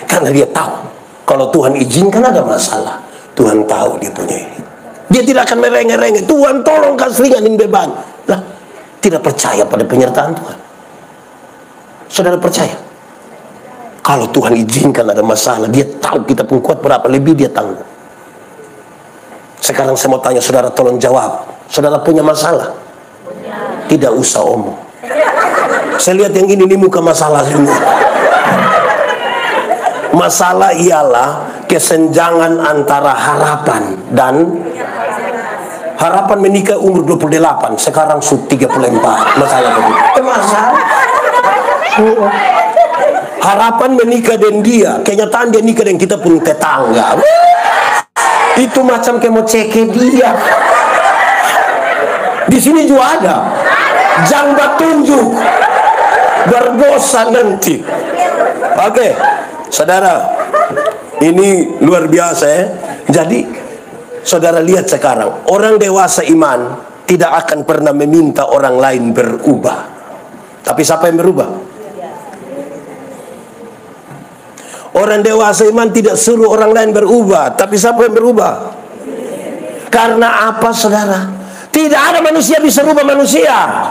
Karena dia tahu, kalau Tuhan izinkan ada masalah, Tuhan tahu dia punya ini. Dia tidak akan merengek-rengek, Tuhan tolong kasih ringanin beban. Lah, tidak percaya pada penyertaan Tuhan. Saudara percaya? Kalau Tuhan izinkan ada masalah, dia tahu kita pun kuat berapa, lebih dia tanggung. Sekarang saya mau tanya saudara, tolong jawab. Saudara punya masalah? Tidak usah omong. Saya lihat yang ini muka masalah semua. Masalah ialah kesenjangan antara harapan dan harapan menikah umur 28, sekarang sudah 34. Masalah begitu. Masalah. Harapan menikah dengan dia, kenyataan dia nikah dengan kita pun tetangga. Itu macam kayak mau cek dia. Di sini juga ada. Jangbat tunjuk. Berdosa nanti. Oke, saudara, ini luar biasa ya. Jadi, saudara lihat sekarang, orang dewasa iman tidak akan pernah meminta orang lain berubah. Tapi siapa yang berubah? Orang dewasa iman tidak suruh orang lain berubah, tapi siapa yang berubah? Karena apa, saudara? Tidak ada manusia bisa rubah manusia.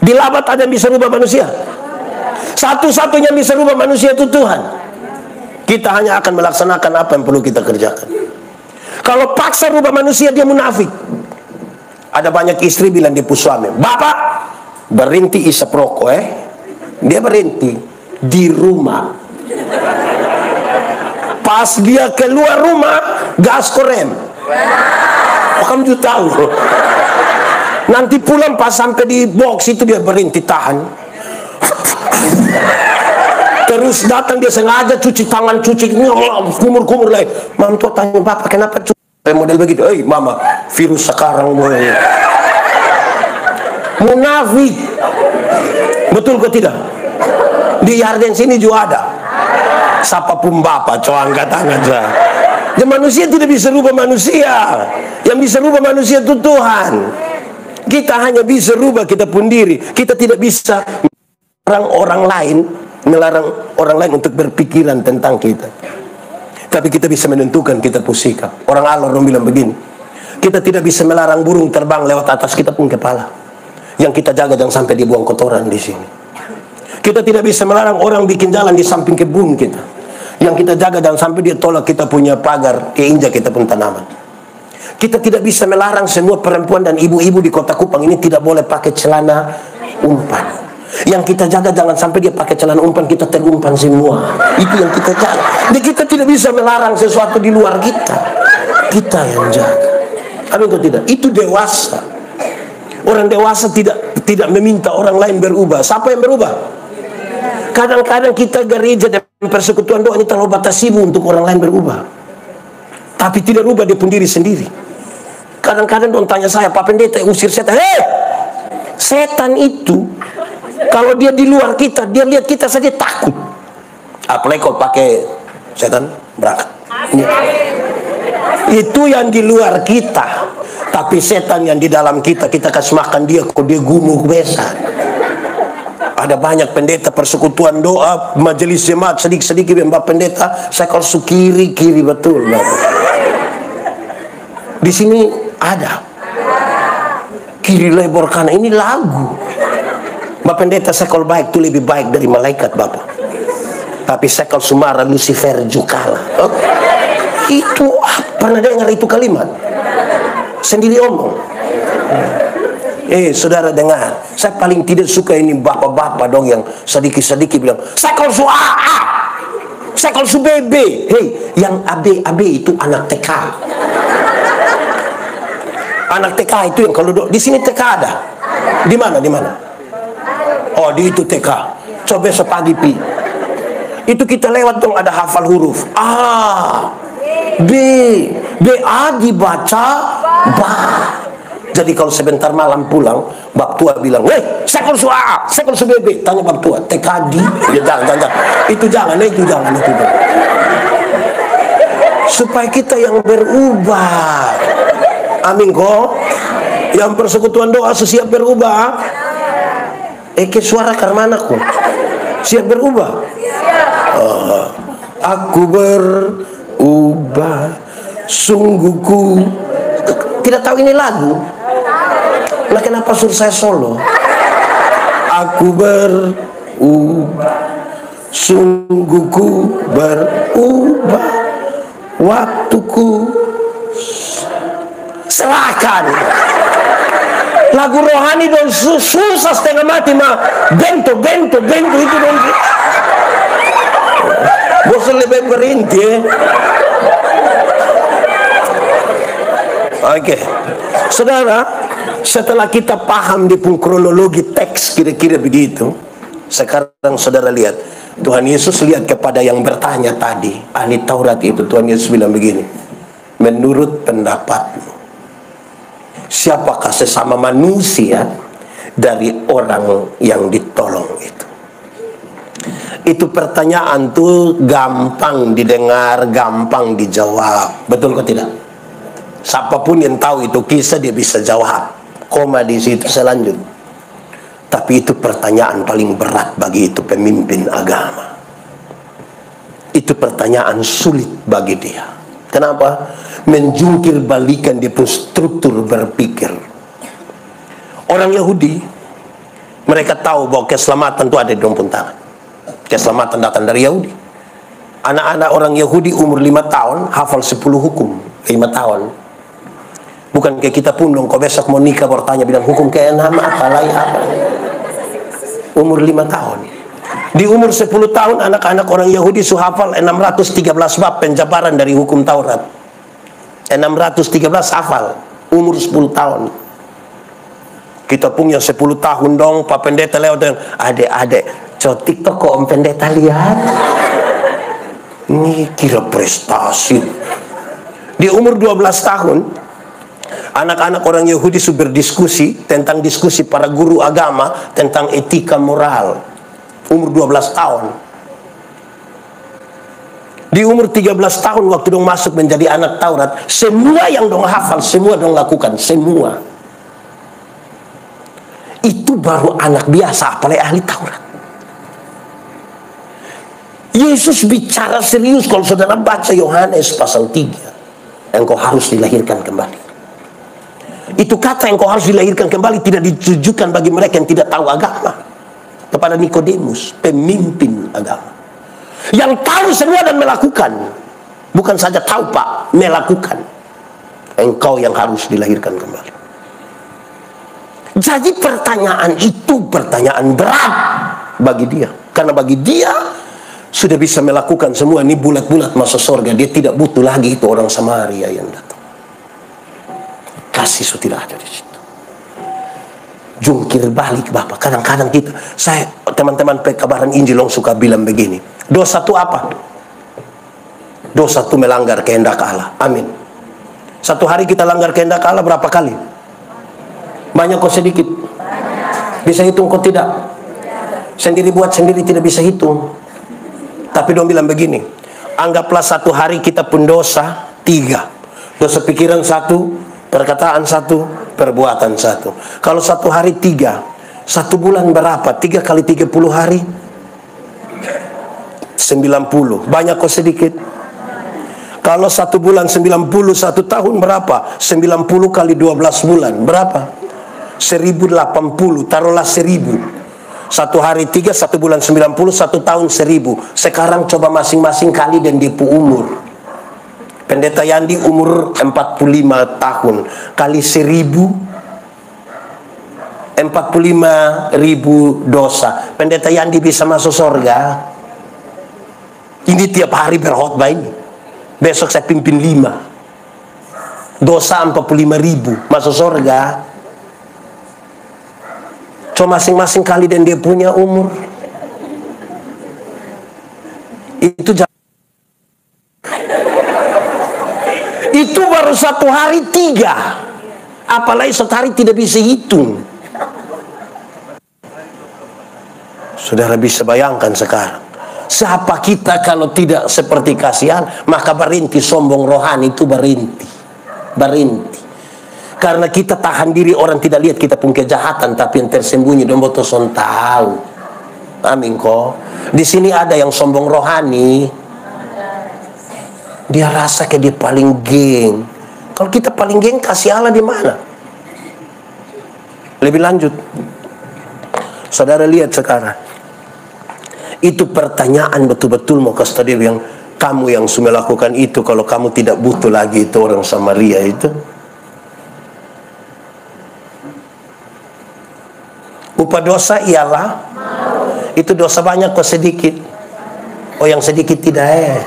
Di Labat ada yang bisa rubah manusia? Satu-satunya yang bisa rubah manusia itu Tuhan. Kita hanya akan melaksanakan apa yang perlu kita kerjakan. Kalau paksa rubah manusia, dia munafik. Ada banyak istri bilang dia suami, "Bapak, berhenti isap rokok Dia berhenti di rumah. Pas dia keluar rumah, gas korem. Kamu juga tahu. Nanti pulang pas sampai di box itu dia berhenti tahan. Terus datang dia sengaja cuci tangan, cuci kumur-kumur lagi. Mama tuh tanya, "Bapak kenapa cuci model begitu?" Mama, virus sekarang boy. Munafik. Betul kok tidak? Di Yarden sini juga ada. Siapapun bapak, coba angkat tangan saya. Ya, manusia tidak bisa rubah manusia. Yang bisa rubah manusia itu Tuhan. Kita hanya bisa rubah kita pun diri. Kita tidak bisa melarang orang lain untuk berpikiran tentang kita. Tapi kita bisa menentukan kita pun sikap. Orang Allah bilang begini, kita tidak bisa melarang burung terbang lewat atas kita pun kepala. Yang kita jaga jangan sampai dibuang kotoran di sini. Kita tidak bisa melarang orang bikin jalan di samping kebun kita. Yang kita jaga jangan sampai dia tolak kita punya pagar, keinjak kita pun tanaman. Kita tidak bisa melarang semua perempuan dan ibu-ibu di Kota Kupang ini tidak boleh pakai celana umpan. Yang kita jaga jangan sampai dia pakai celana umpan, kita terumpan semua. Itu yang kita jaga. Jadi kita tidak bisa melarang sesuatu di luar kita. Kita yang jaga. Amin atau tidak? Itu dewasa. Orang dewasa tidak meminta orang lain berubah. Siapa yang berubah? Kadang-kadang kita gereja dan persekutuan doa ini terlalu batasimu untuk orang lain berubah. Tapi tidak rubah dia pun diri sendiri. Kadang-kadang dong tanya saya, "Pak Pendeta usir setan." Setan itu kalau dia di luar kita, dia lihat kita saja takut. Apalagi kalau pakai setan berangkat. Itu yang di luar kita. Tapi setan yang di dalam kita, kita kasih makan dia, kok dia gumuk besan. Ada banyak pendeta persekutuan doa, majelis jemaat sedikit-sedikit Mbak Pendeta, saya kalau kiri betul. Di sini ada kiri lebar kanan, ini lagu. Mbak Pendeta saya kalau baik itu lebih baik dari malaikat Bapak. Tapi saya kalau sumara Lucifer juga kalah. Itu pernah dengar itu kalimat? Sendiri omong. Saudara dengar, saya paling tidak suka ini bapak-bapak dong yang sedikit-sedikit bilang, "Saya kalau su AA, saya kalau su BB." Yang AB itu anak TK. Anak TK itu yang kalau di sini TK ada. Di mana? Oh, di itu TK. Coba sepagi pi. Itu kita lewat dong ada hafal huruf. A, B, A dibaca ba. Jadi kalau sebentar malam pulang, bab tua bilang, saya kalau su A, saya kalau su BB. Tanya bab tua, TKD. Ya, jangan. Itu jangan. supaya kita yang berubah. Amin kok. Yang persekutuan doa siap berubah. Eke suara karmana kok. Siap berubah. Aku berubah, sungguhku. Tidak tahu ini lagu. Nah, kenapa suruh saya solo? Aku berubah, sungguhku berubah, waktuku serahkan. Lagu rohani dong susah setengah mati mah. Bento itu dong. Bosan lebih berhenti. Oke, saudara, setelah kita paham di kronologi teks kira-kira begitu, sekarang saudara lihat, Tuhan Yesus lihat kepada yang bertanya tadi, ahli Taurat itu. Tuhan Yesus bilang begini, menurut pendapatmu, siapakah sesama manusia dari orang yang ditolong itu? Itu pertanyaan tuh gampang didengar, gampang dijawab. Betul kok tidak? Siapapun yang tahu itu kisah dia bisa jawab. Koma di situ selanjut. Tapi itu pertanyaan paling berat bagi itu pemimpin agama. Itu pertanyaan sulit bagi dia. Kenapa? Menjungkir balikan dia pun struktur berpikir. Orang Yahudi, mereka tahu bahwa keselamatan itu ada di dalam tangan. Keselamatan datang dari Yahudi. Anak-anak orang Yahudi umur 5 tahun hafal 10 hukum. 5 tahun. Bukan kayak kita pun dong, kau besok mau nikah bertanya bilang hukum ke-6 apa lain apa. Umur 5 tahun. Di umur 10 tahun anak-anak orang Yahudi hafal 613 bab penjabaran dari hukum Taurat. 613 hafal umur 10 tahun. Kita punya 10 tahun dong, Pak Pendeta lewat dan adik-adik, coba TikTok kok Om Pendeta lihat. Ini kira prestasi. Di umur 12 tahun anak-anak orang Yahudi sudah berdiskusi tentang diskusi para guru agama tentang etika moral. Umur 12 tahun. Di umur 13 tahun waktu dong masuk menjadi anak Taurat, semua yang dong hafal, semua dong lakukan, semua. Itu baru anak biasa, apalagi ahli Taurat. Yesus bicara serius kalau saudara baca Yohanes pasal 3. Engkau harus dilahirkan kembali. Itu kata engkau harus dilahirkan kembali tidak ditujukan bagi mereka yang tidak tahu agama. Kepada Nikodemus, pemimpin agama. Yang tahu semua dan melakukan. Bukan saja tahu Pak, melakukan. Engkau yang harus dilahirkan kembali. Jadi pertanyaan itu pertanyaan berat bagi dia. Karena bagi dia sudah bisa melakukan semua ini bulat-bulat masuk surga. Dia tidak butuh lagi itu orang Samaria yang datang. Kasih sudah tidak ada di situ. Jungkir balik Bapak. Kadang-kadang kita, saya teman-teman pekabaran Injil suka bilang begini. Dosa itu apa? Dosa itu melanggar kehendak Allah. Amin. Satu hari kita langgar kehendak Allah berapa kali? Banyak kok sedikit? Bisa hitung kok tidak? Sendiri buat sendiri tidak bisa hitung. Tapi dong bilang begini, anggaplah satu hari kita pun dosa 3. Dosa pikiran 1, perkataan 1, perbuatan 1. Kalau satu hari 3, 1 bulan berapa? 3 kali 30 hari 90. Banyak kok sedikit? Kalau 1 bulan 90, 1 tahun berapa? 90 kali 12 bulan berapa? 1080. Taruhlah 1000. 1 hari 3, 1 bulan 90, 1 tahun 1000. Sekarang coba masing-masing kali dan dipu umur. Pendeta Yandi umur 45 tahun kali 1000, 45.000 dosa. Pendeta Yandi bisa masuk surga. Ini tiap hari berkhotbah ini. Besok saya pimpin 5. Dosa 45.000 masuk surga. Cuma masing-masing kali dan dia punya umur. Itu baru 1 hari 3. Apalagi 1 hari tidak bisa hitung. Saudara bisa bayangkan sekarang. Siapa kita kalau tidak seperti kasihan? Maka berhenti sombong rohani itu, berhenti. Karena kita tahan diri, orang tidak lihat kita pun kejahatan, tapi yang tersembunyi dong botoson tahu. Amin kok. Di sini ada yang sombong rohani. Dia rasa kayak dia paling geng. Kalau kita paling geng, kasih Allah di mana? Lebih lanjut, saudara lihat sekarang. Itu pertanyaan betul-betul mau kasih tahu yang kamu yang sudah melakukan itu, kalau kamu tidak butuh lagi itu orang Samaria itu. Upah dosa ialah itu dosa banyak kok sedikit. Oh yang sedikit tidak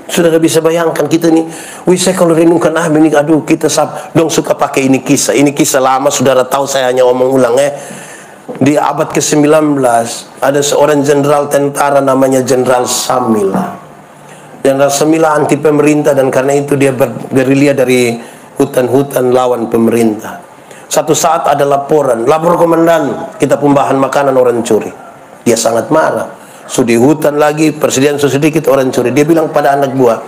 Sudah bisa bayangkan kita nih, saya kalau renungkan ini, aduh kita dong suka pakai ini kisah lama, saudara tahu, saya hanya omong ulang Di abad ke-19 ada seorang jenderal tentara namanya Jenderal Samila. Jenderal Samila anti pemerintah, dan karena itu dia bergerilya dari hutan-hutan lawan pemerintah. Satu saat ada lapor komandan, kita pembahan makanan orang curi. Dia sangat marah. Sudah hutan lagi, persediaan sedikit, orang curi. Dia bilang pada anak buah,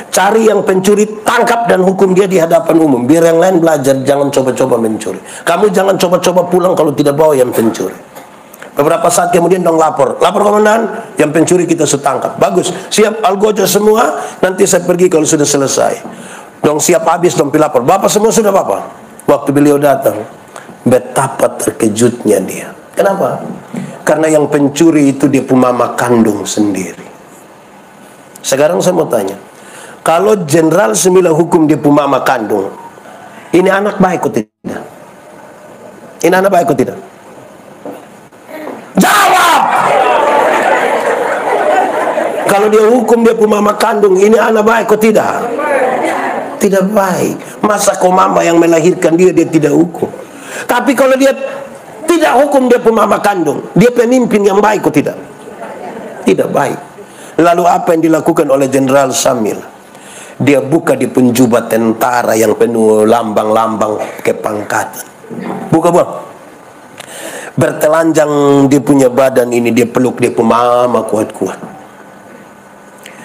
cari yang pencuri, tangkap dan hukum dia di hadapan umum. Biar yang lain belajar, jangan coba-coba mencuri. Kamu jangan coba-coba pulang kalau tidak bawa yang pencuri. Beberapa saat kemudian dong lapor komandan, yang pencuri kita sudah tangkap. Bagus, siap algojo semua, nanti saya pergi kalau sudah selesai. Dong siap habis, dong pilapor. Bapak semua sudah bapak. Waktu beliau datang, betapa terkejutnya dia. Kenapa? Karena yang pencuri itu dia mama kandung sendiri. Sekarang saya mau tanya, kalau Jenderal Semila hukum dia mama kandung, ini anak baik atau tidak? Ini anak baik atau tidak? Jawab! Kalau dia hukum dia mama kandung, ini anak baik atau tidak? Tidak baik. Masa kau mama yang melahirkan dia tidak hukum? Tapi kalau dia tidak hukum dia mama kandung, dia pemimpin yang baik atau tidak? Tidak baik. Lalu apa yang dilakukan oleh Jenderal Samil? Dia buka di penjubah tentara yang penuh lambang-lambang kepangkatan. Buka. Bertelanjang dia punya badan ini, dia peluk dia mama kuat-kuat.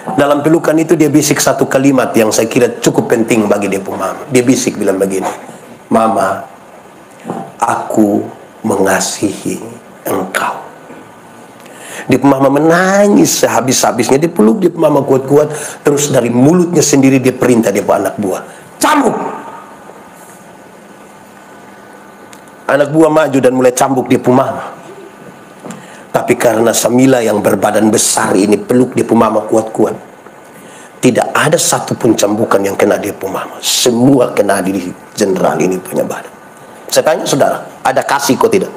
Dalam pelukan itu dia bisik satu kalimat yang saya kira cukup penting bagi dia mama. Dia bisik bilang begini, Mama, aku mengasihi engkau. Dia mama menangis sehabis-habisnya, dia peluk dia mama kuat-kuat, terus dari mulutnya sendiri dia perintah dia anak buah, cambuk. Anak buah maju dan mulai cambuk dia mama. Tapi karena Samila yang berbadan besar ini peluk dia mama kuat-kuat, tidak ada satupun cambukan yang kena dia mama. Semua kena di jenderal ini punya badan. Saya tanya saudara, ada kasih kok tidak?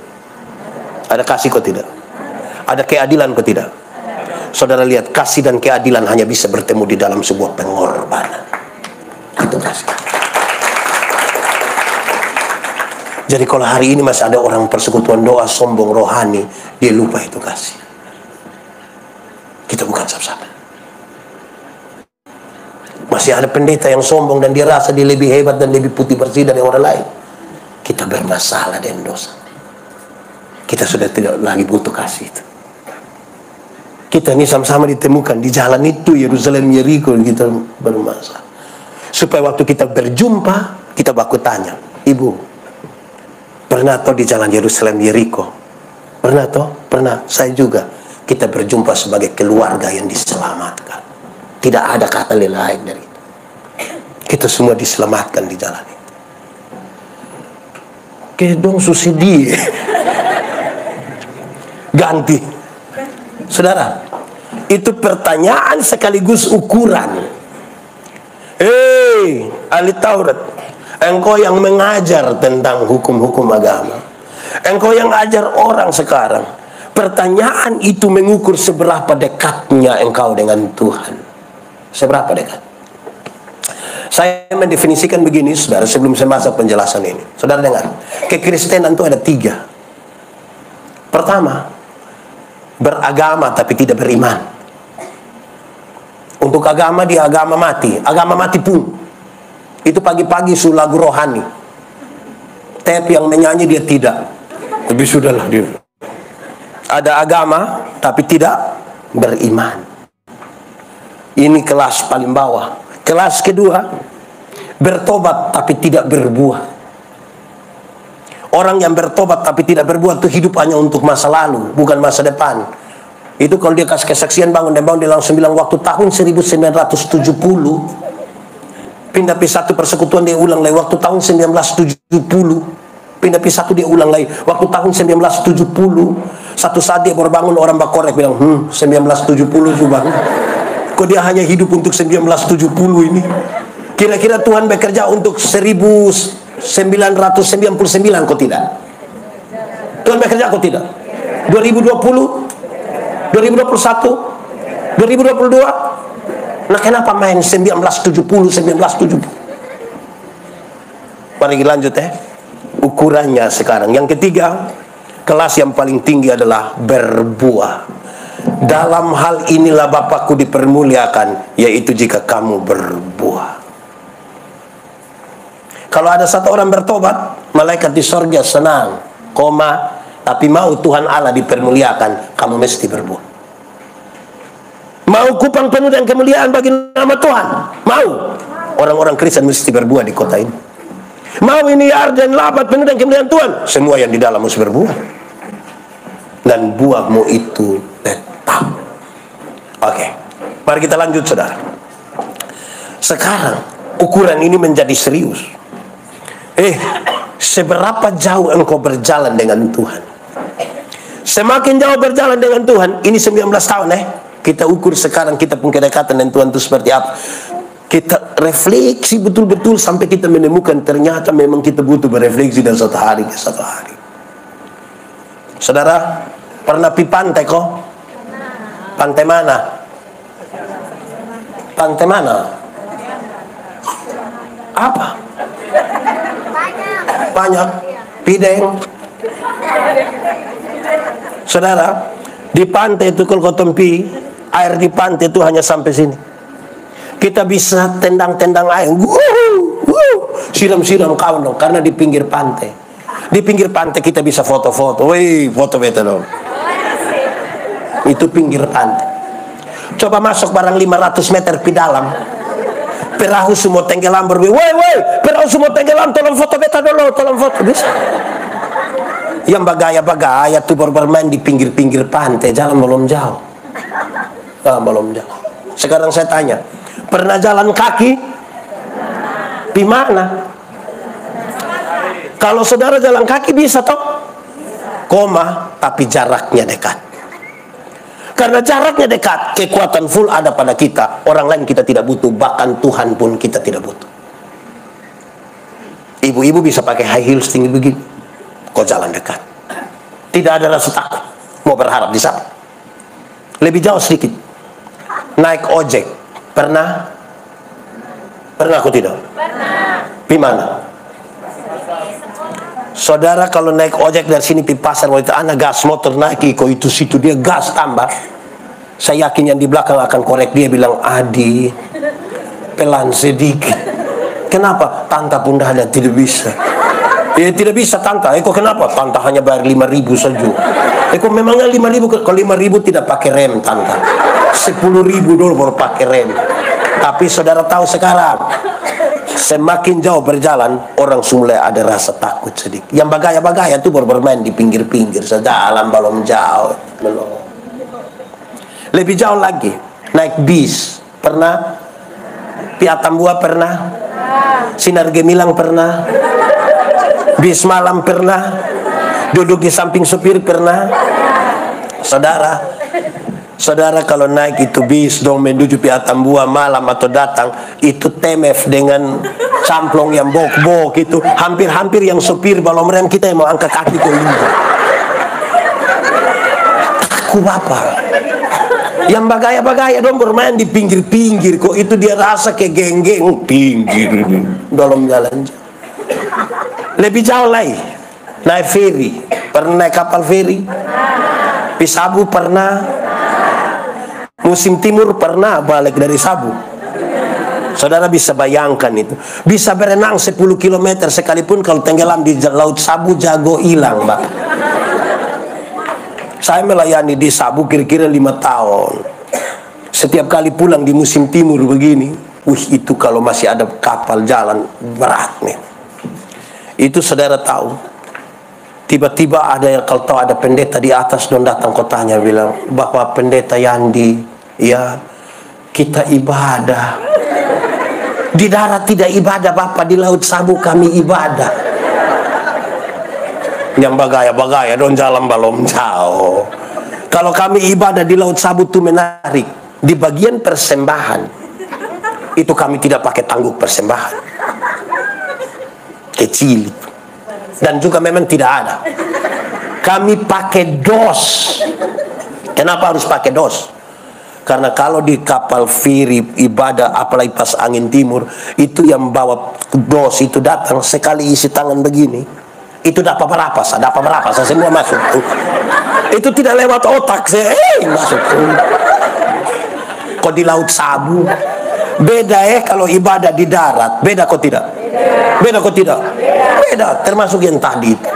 Ada kasih kok tidak? Ada keadilan kok tidak? Saudara lihat, kasih dan keadilan hanya bisa bertemu di dalam sebuah pengorbanan. Itu kasih. Jadi kalau hari ini masih ada orang persekutuan doa sombong rohani, dia lupa itu kasih. Kita bukan siapa-siapa. Masih ada pendeta yang sombong dan dia rasa dia lebih hebat dan lebih putih bersih dari orang lain. Kita bermasalah dengan dosa. Kita sudah tidak lagi butuh kasih itu. Kita ini sama-sama ditemukan di jalan itu, Yerusalem, Yeriko, kita bermasalah. Supaya waktu kita berjumpa, kita baku tanya, Ibu, pernah toh di jalan Yerusalem, Yeriko? Pernah toh? Pernah. Saya juga. Kita berjumpa sebagai keluarga yang diselamatkan. Tidak ada kata lain dari itu. Kita semua diselamatkan di jalan itu. Kedong susidi ganti. Saudara, itu pertanyaan sekaligus ukuran. Ahli Taurat, engkau yang mengajar tentang hukum-hukum agama, engkau yang ajar orang sekarang, pertanyaan itu mengukur seberapa dekatnya engkau dengan Tuhan. Seberapa dekat? Saya mendefinisikan begini, saudara, sebelum saya masuk penjelasan ini. Saudara dengar, kekristenan itu ada 3. Pertama, beragama tapi tidak beriman. Untuk agama, dia agama mati. Agama mati pun. Itu pagi-pagi lagu rohani. Tape yang menyanyi dia tidak. Tapi sudahlah dia. Ada agama tapi tidak beriman. Ini kelas paling bawah. Kelas kedua, bertobat tapi tidak berbuah. Orang yang bertobat tapi tidak berbuah itu hidup hanya untuk masa lalu, bukan masa depan. Itu kalau dia kasih kesaksian bangun, dia langsung bilang waktu tahun 1970 pindah P1 persekutuan, dia ulang lagi waktu tahun 1970. Pindah P1 dia ulang lagi waktu tahun 1970. Satu saat dia baru bangun, orang bakorek bilang 1970 juga. Kok dia hanya hidup untuk 1970 ini? Kira-kira Tuhan bekerja untuk 1999 kok tidak? Tuhan bekerja kok tidak? 2020? 2021? 2022? Nah kenapa main 1970? Mari kita lanjut ya. Ukurannya sekarang. Yang ketiga, kelas yang paling tinggi adalah berbuah. Dalam hal inilah Bapakku dipermuliakan, yaitu jika kamu berbuah. Kalau ada satu orang bertobat, malaikat di sorga senang, tapi mau Tuhan Allah dipermuliakan, kamu mesti berbuah. Mau kupang penuh dan kemuliaan bagi nama Tuhan? Mau. Orang-orang Kristen mesti berbuah di kota ini. Mau ini dan labat penuh dan kemuliaan Tuhan? Semua yang di dalam mesti berbuah. Dan buahmu itu tetap. Oke, mari kita lanjut saudara. Sekarang ukuran ini menjadi serius. Seberapa jauh engkau berjalan dengan Tuhan? Semakin jauh berjalan dengan Tuhan, ini 19 tahun kita ukur sekarang kita pun kedekatan dengan Tuhan itu seperti apa. Kita refleksi betul-betul sampai kita menemukan ternyata memang kita butuh berefleksi dari satu hari ke satu hari. Saudara, pernah pi pantai kok? Pantai mana? Pantai mana? Apa? Banyak. Pideng. Saudara, di pantai itu kalau kau tempi, air di pantai itu hanya sampai sini. Kita bisa tendang-tendang air, siram-siram kawan dong, karena di pinggir pantai. Di pinggir pantai kita bisa foto-foto, foto beta dong. Itu pinggir pantai. Coba masuk barang 500 meter di dalam, perahu semua tenggelam perahu semua tenggelam, tolong foto beta dulu, tolong foto, bisa. Yang bagaya-bagaya tuh bermain di pinggir-pinggir pantai, jalan belum jauh. Belum jauh. Sekarang saya tanya, pernah jalan kaki? Di mana? Kalau saudara jalan kaki bisa toh? Tapi jaraknya dekat. Karena jaraknya dekat, kekuatan full ada pada kita. Orang lain kita tidak butuh, bahkan Tuhan pun kita tidak butuh. Ibu-ibu bisa pakai high heels tinggi begini, kok jalan dekat. Tidak ada rasa takut, mau berharap di sana. Lebih jauh sedikit, naik ojek. Pernah? Pernah aku tidak? Pernah. Di mana? Saudara kalau naik ojek dari sini di pasar, waktu itu anak gas motor naik kok itu situ dia gas tambah. Saya yakin yang di belakang akan korek dia bilang, Adi, pelan sedikit. Kenapa? Tanta pun dah ada tidak bisa. Tidak bisa tanta. Kok kenapa? Tanta hanya bayar 5.000 saja. Kok memangnya 5.000? Kalau 5.000 tidak pakai rem tanta. 10.000 dulu baru pakai rem. Tapi saudara tahu sekarang, semakin jauh berjalan, orang mulai ada rasa takut sedikit. Yang bagaya-bagaya itu baru bermain di pinggir-pinggir saja, jalan belum jauh. Belum. Lebih jauh lagi, naik bis. Pernah? Piatambua pernah? Sinar Gemilang pernah? Bis malam pernah? Duduk di samping supir pernah? Saudara kalau naik itu bis dong menuju Piatambua malam atau datang, itu TMF dengan camplong yang bok-bok itu hampir-hampir yang supir balon rem kita yang mau angkat kaki ke ini. Takut apa? Yang bagaya-bagaya dong bermain di pinggir-pinggir, kok itu dia rasa kayak geng-geng pinggir dalam jalan. Lebih jauh lagi, naik ferry. Pernah naik kapal ferry? Pisabu pernah? Musim timur pernah balik dari Sabu. Saudara bisa bayangkan itu. Bisa berenang 10 km sekalipun kalau tenggelam di laut Sabu jago hilang, Pak. Saya melayani di Sabu kira-kira 5 tahun. Setiap kali pulang di musim timur begini, itu kalau masih ada kapal jalan berat nih. Itu saudara tahu, tiba-tiba ada yang, kalau tahu ada pendeta di atas don datang kotanya bilang, bahwa pendeta Yandi, ya kita ibadah. Di darat tidak ibadah Bapak, di Laut Sabu kami ibadah. Yang bagaya-bagaya don jalan balom jauh. Kalau kami ibadah di Laut Sabu itu menarik. Di bagian persembahan itu kami tidak pakai tangguk persembahan, kecil, dan juga memang tidak ada. Kami pakai dos. Kenapa harus pakai dos? Karena kalau di kapal feri ibadah, apalagi pas angin timur, itu yang bawa dos itu datang sekali isi tangan begini, itu dapat berapa saya semua masuk. Itu tidak lewat otak saya, masuk. Kok di Laut Sabu beda kalau ibadah di darat, beda kok tidak? Beda kok tidak? Beda, termasuk yang tadi itu.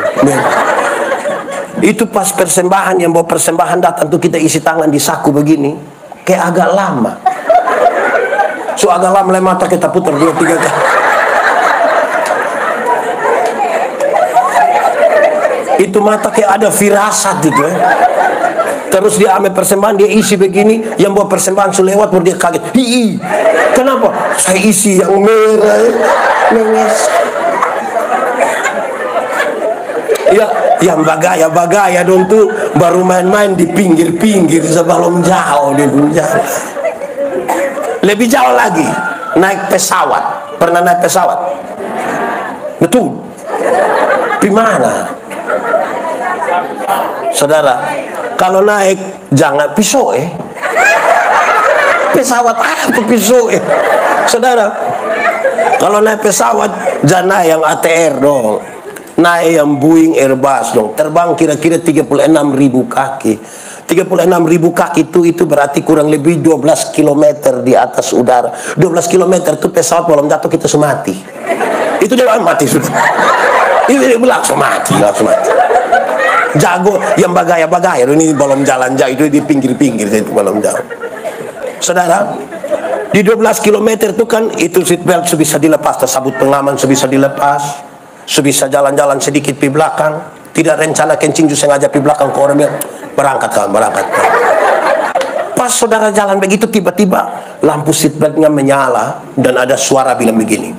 Itu pas persembahan, yang bawa persembahan datang tuh kita isi tangan di saku begini, kayak agak lama. So agak lama mata kita putar 2-3 kali. Itu mata kayak ada firasat gitu ya. Terus dia ambil persembahan, dia isi begini, yang bawa persembahan sudah lewat, baru dia kaget. Hi, kenapa? Saya isi yang merah, nangis. Ya, yang bagaya-bagaya dong tuh baru main-main di pinggir-pinggir sebelum jauh di penjara. Lebih jauh lagi, naik pesawat. Pernah naik pesawat? Betul. Di mana? Saudara, kalau naik jangan pisau pesawat apa pisau saudara. Kalau naik pesawat jangan naik yang ATR dong, naik yang Boeing Airbus dong, terbang kira-kira 36.000 kaki. 36.000 kaki itu berarti kurang lebih 12 km di atas udara. 12 km itu pesawat belum jatuh kita sudah mati. Itu dia mati sudah. Ini langsung mati. Jago yang bagaya-bagaya ini belum jalan jauh, itu di pinggir-pinggir itu belum jauh. Saudara, di 12 km itu kan itu seatbelt bisa dilepas, sabut pengaman bisa dilepas, bisa jalan-jalan sedikit di belakang, tidak rencana kencing sengaja di belakang ke orang bilang berangkat. Pas saudara jalan begitu tiba-tiba lampu seatbeltnya menyala dan ada suara bilang begini,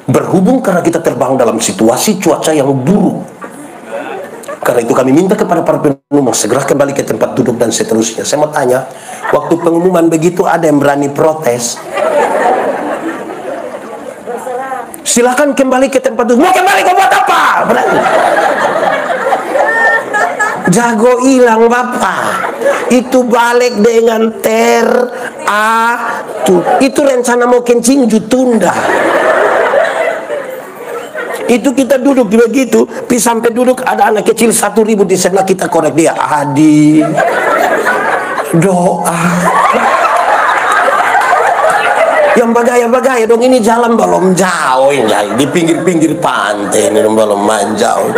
berhubung karena kita terbang dalam situasi cuaca yang buruk, karena itu kami minta kepada para penumpang segera kembali ke tempat duduk dan seterusnya. Saya mau tanya, waktu pengumuman begitu ada yang berani protes? Silakan kembali ke tempat duduk. Mau kembali ke buat apa? Berani. Jago hilang Bapak. Itu balik dengan itu rencana mau kencing tunda. Itu kita duduk begitu, sampai duduk ada anak kecil 1.000 di sebelah kita, korek dia, Adi, doa. Yang bagaya-bagaya dong, ini jalan belum jauh ini, di pinggir-pinggir pantai ini belum jauh.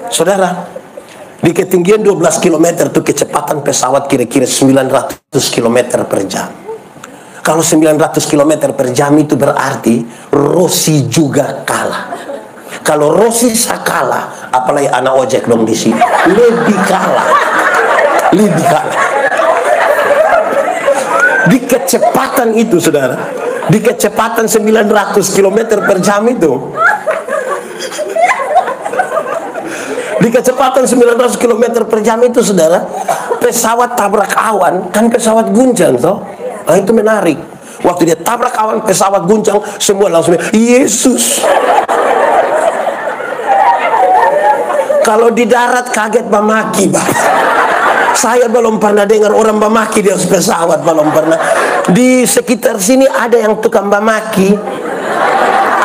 Saudara, di ketinggian 12 km itu kecepatan pesawat kira-kira 900 km per jam. Kalau 900 km per jam itu berarti Rossi juga kalah. Kalau Rossi kalah, apalagi anak ojek dong di sini, lebih kalah. Di kecepatan itu saudara, di kecepatan 900 km per jam itu, di kecepatan 900 km per jam itu saudara, pesawat tabrak awan, kan pesawat guncang toh. Nah, itu menarik. Waktu dia tabrak awan, pesawat guncang, semua langsung Yesus. Kalau di darat kaget memaki, saya belum pernah dengar orang memaki di atas pesawat, belum pernah. Di sekitar sini ada yang tukang memaki,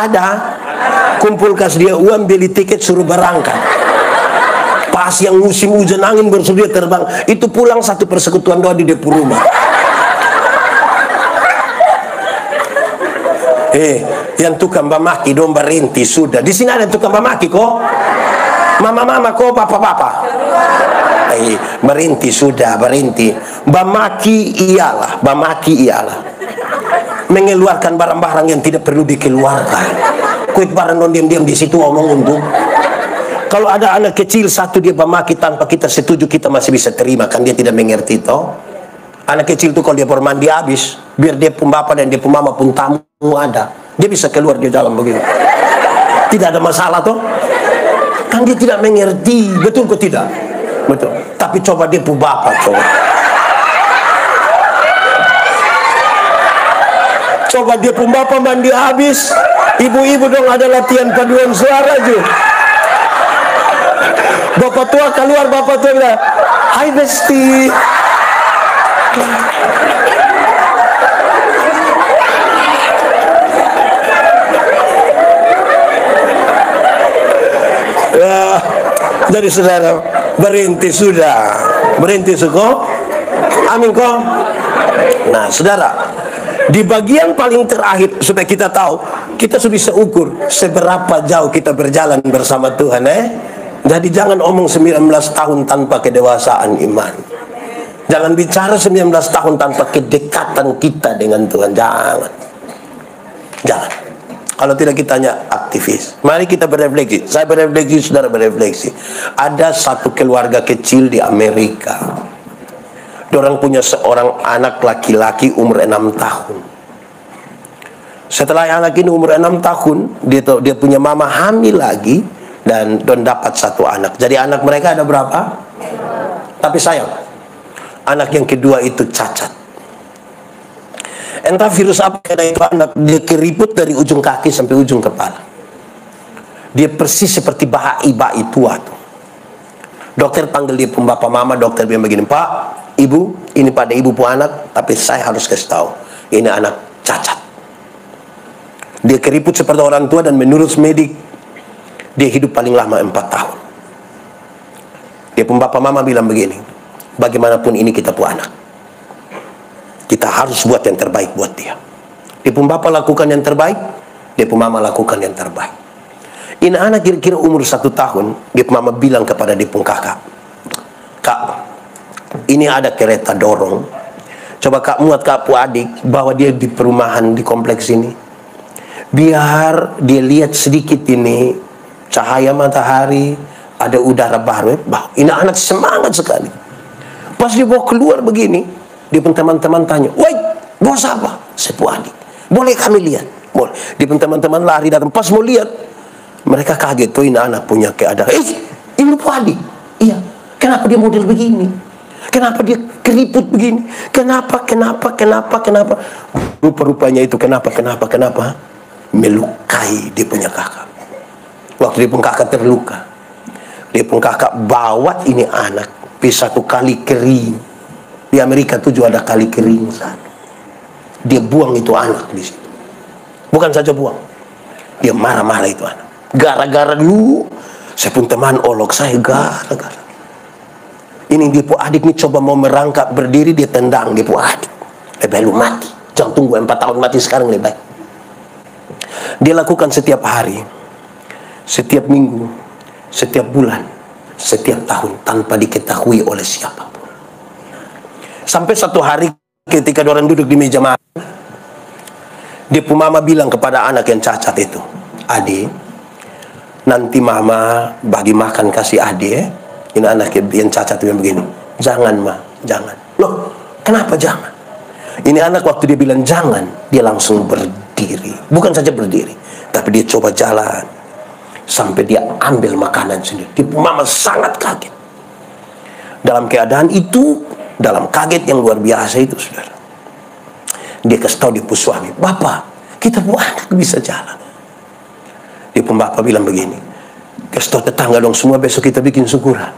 ada. Kumpul kas dia uang, beli tiket, suruh berangkat. Pas yang musim hujan angin bersedia terbang, itu pulang satu persekutuan doa di depan rumah. Yang tukang bamaki domba rinti sudah. Di sini ada tukang bamaki kok. Mama-mama kok, papa-papa. Berhenti sudah, berhenti. Bamaki ialah mengeluarkan barang-barang yang tidak perlu dikeluarkan. Kuit barang non diam-diam di situ omong untung. Kalau ada anak kecil satu dia bamaki tanpa kita setuju, kita masih bisa terima, kan dia tidak mengerti toh. Anak kecil itu kalau dia baru mandi habis, biar dia pun bapak dan dia pun mama pun tamu ada, dia bisa keluar di dalam begini. Tidak ada masalah toh. Kan dia tidak mengerti, betul kok tidak? Betul. Tapi coba dia pun bapak coba. Coba dia pun bapak mandi habis, ibu-ibu dong ada latihan paduan suara juga. Bapak tua keluar, bapak tua bilang, "Hai Besti." Ya, jadi saudara, berhenti sudah, berhenti suko, amin kok. Nah saudara, di bagian paling terakhir supaya kita tahu, kita sudah bisa ukur seberapa jauh kita berjalan bersama Tuhan. Jadi jangan omong 19 tahun tanpa kedewasaan iman. Jangan bicara 19 tahun tanpa kedekatan kita dengan Tuhan. Jangan. Kalau tidak kita hanya aktivis. Mari kita berefleksi. Saya berefleksi, saudara berefleksi. Ada satu keluarga kecil di Amerika. Dorang punya seorang anak laki-laki umur 6 tahun. Setelah anak ini umur 6 tahun, dia punya mama hamil lagi dan dapat satu anak. Jadi anak mereka ada berapa? Tapi sayang, anak yang kedua itu cacat. Entah virus apa kena itu anak, dia keriput dari ujung kaki sampai ujung kepala. Dia persis seperti bayi tua tuh. Dokter panggil dia pun bapak mama, dokter bilang begini, "Pak, ibu, ini pada ibu pun anak, tapi saya harus kasih tahu, ini anak cacat." Dia keriput seperti orang tua dan menurut medik dia hidup paling lama 4 tahun. Dia pun bapak mama bilang begini, bagaimanapun ini kita pun anak, kita harus buat yang terbaik buat dia. Dia pun bapak lakukan yang terbaik, dia pun mama lakukan yang terbaik. Ini anak kira-kira umur 1 tahun, dia pun mama bilang kepada dia pun kakak, "Kak, ini ada kereta dorong. Coba kak muat kak pu adik, bawa dia di perumahan di kompleks ini. Biar dia lihat sedikit ini cahaya matahari, ada udara baru." Ini anak semangat sekali. Pas dia bawa keluar begini, dia pun teman-teman tanya, "Woi, bos apa?" "Saya pu adik." "Boleh kami lihat?" "Boleh." Dia pun teman-teman lari datang. Pas mau lihat, mereka kaget tuh, ini anak punya keadaan. Ini pu adik." "Iya." "Kenapa dia model begini? Kenapa dia keriput begini? Kenapa? Rupa-rupanya itu kenapa? Melukai dia punya kakak. Waktu dia pun kakak terluka, dia pun kakak bawa ini anak di satu kali kering. Di Amerika tuh juga ada kali kering sana. Dia buang itu anak di situ. Bukan saja buang, dia marah-marah itu anak. Gara-gara dulu saya pun teman olok saya gara-gara. Ini dia pun adik nih coba mau merangkak berdiri, dia tendang dia pun adik. Lebih lu mati. Jangan tunggu 4 tahun mati sekarang lebih baik. Dia lakukan setiap hari, setiap minggu, setiap bulan, setiap tahun tanpa diketahui oleh siapapun. Sampai satu hari ketika orang duduk di meja makan, dia pun mama bilang kepada anak yang cacat itu, "Adik, nanti mama bagi makan kasih adik." Ini anak yang cacat yang begini, "Jangan ma, jangan." "Loh, kenapa jangan?" Ini anak waktu dia bilang jangan, dia langsung berdiri. Bukan saja berdiri, tapi dia coba jalan sampai dia ambil makanan sendiri. Dia mama sangat kaget. Dalam keadaan itu, dalam kaget yang luar biasa itu, saudara, dia kasih tahu dia pun suami, "Bapak, kita pun anak bisa jalan." Dia pun bapak bilang begini, "Kasih tahu tetangga dong semua, besok kita bikin syukuran."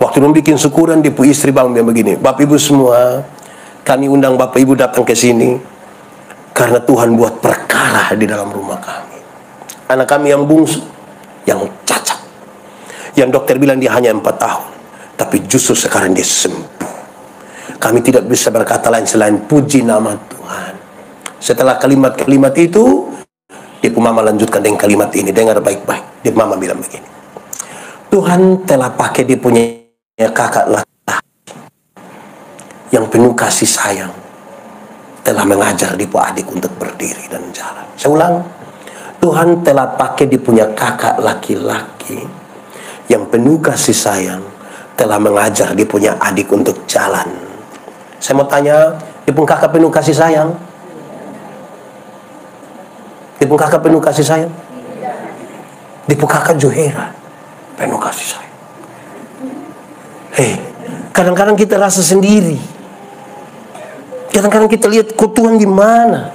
Waktu dia bikin syukuran, dia pun istri bangun dia begini, "Bapak ibu semua, kami undang bapak ibu datang ke sini karena Tuhan buat perkara di dalam rumah kami. Anak kami yang bungsu, yang cacat, yang dokter bilang dia hanya 4 tahun, tapi justru sekarang dia sembuh. Kami tidak bisa berkata lain selain puji nama Tuhan." Setelah kalimat-kalimat itu, dia pun mama lanjutkan dengan kalimat ini, dengar baik-baik. Dia mama bilang begini, Tuhan telah pakai dia punya kakak laki-laki yang penuh kasih sayang, telah mengajar dia adik untuk berdiri dan jalan. Saya ulang, Tuhan telah pakai dia punya kakak laki-laki yang penuh kasih sayang, telah mengajar dia punya adik untuk jalan. Saya mau tanya, dia pun kakak penuh kasih sayang? Dia pun kakak penuh kasih sayang? Dia pun kakak Johera penuh kasih sayang. Hei, kadang-kadang kita rasa sendiri. Kadang-kadang kita lihat kok Tuhan di mana?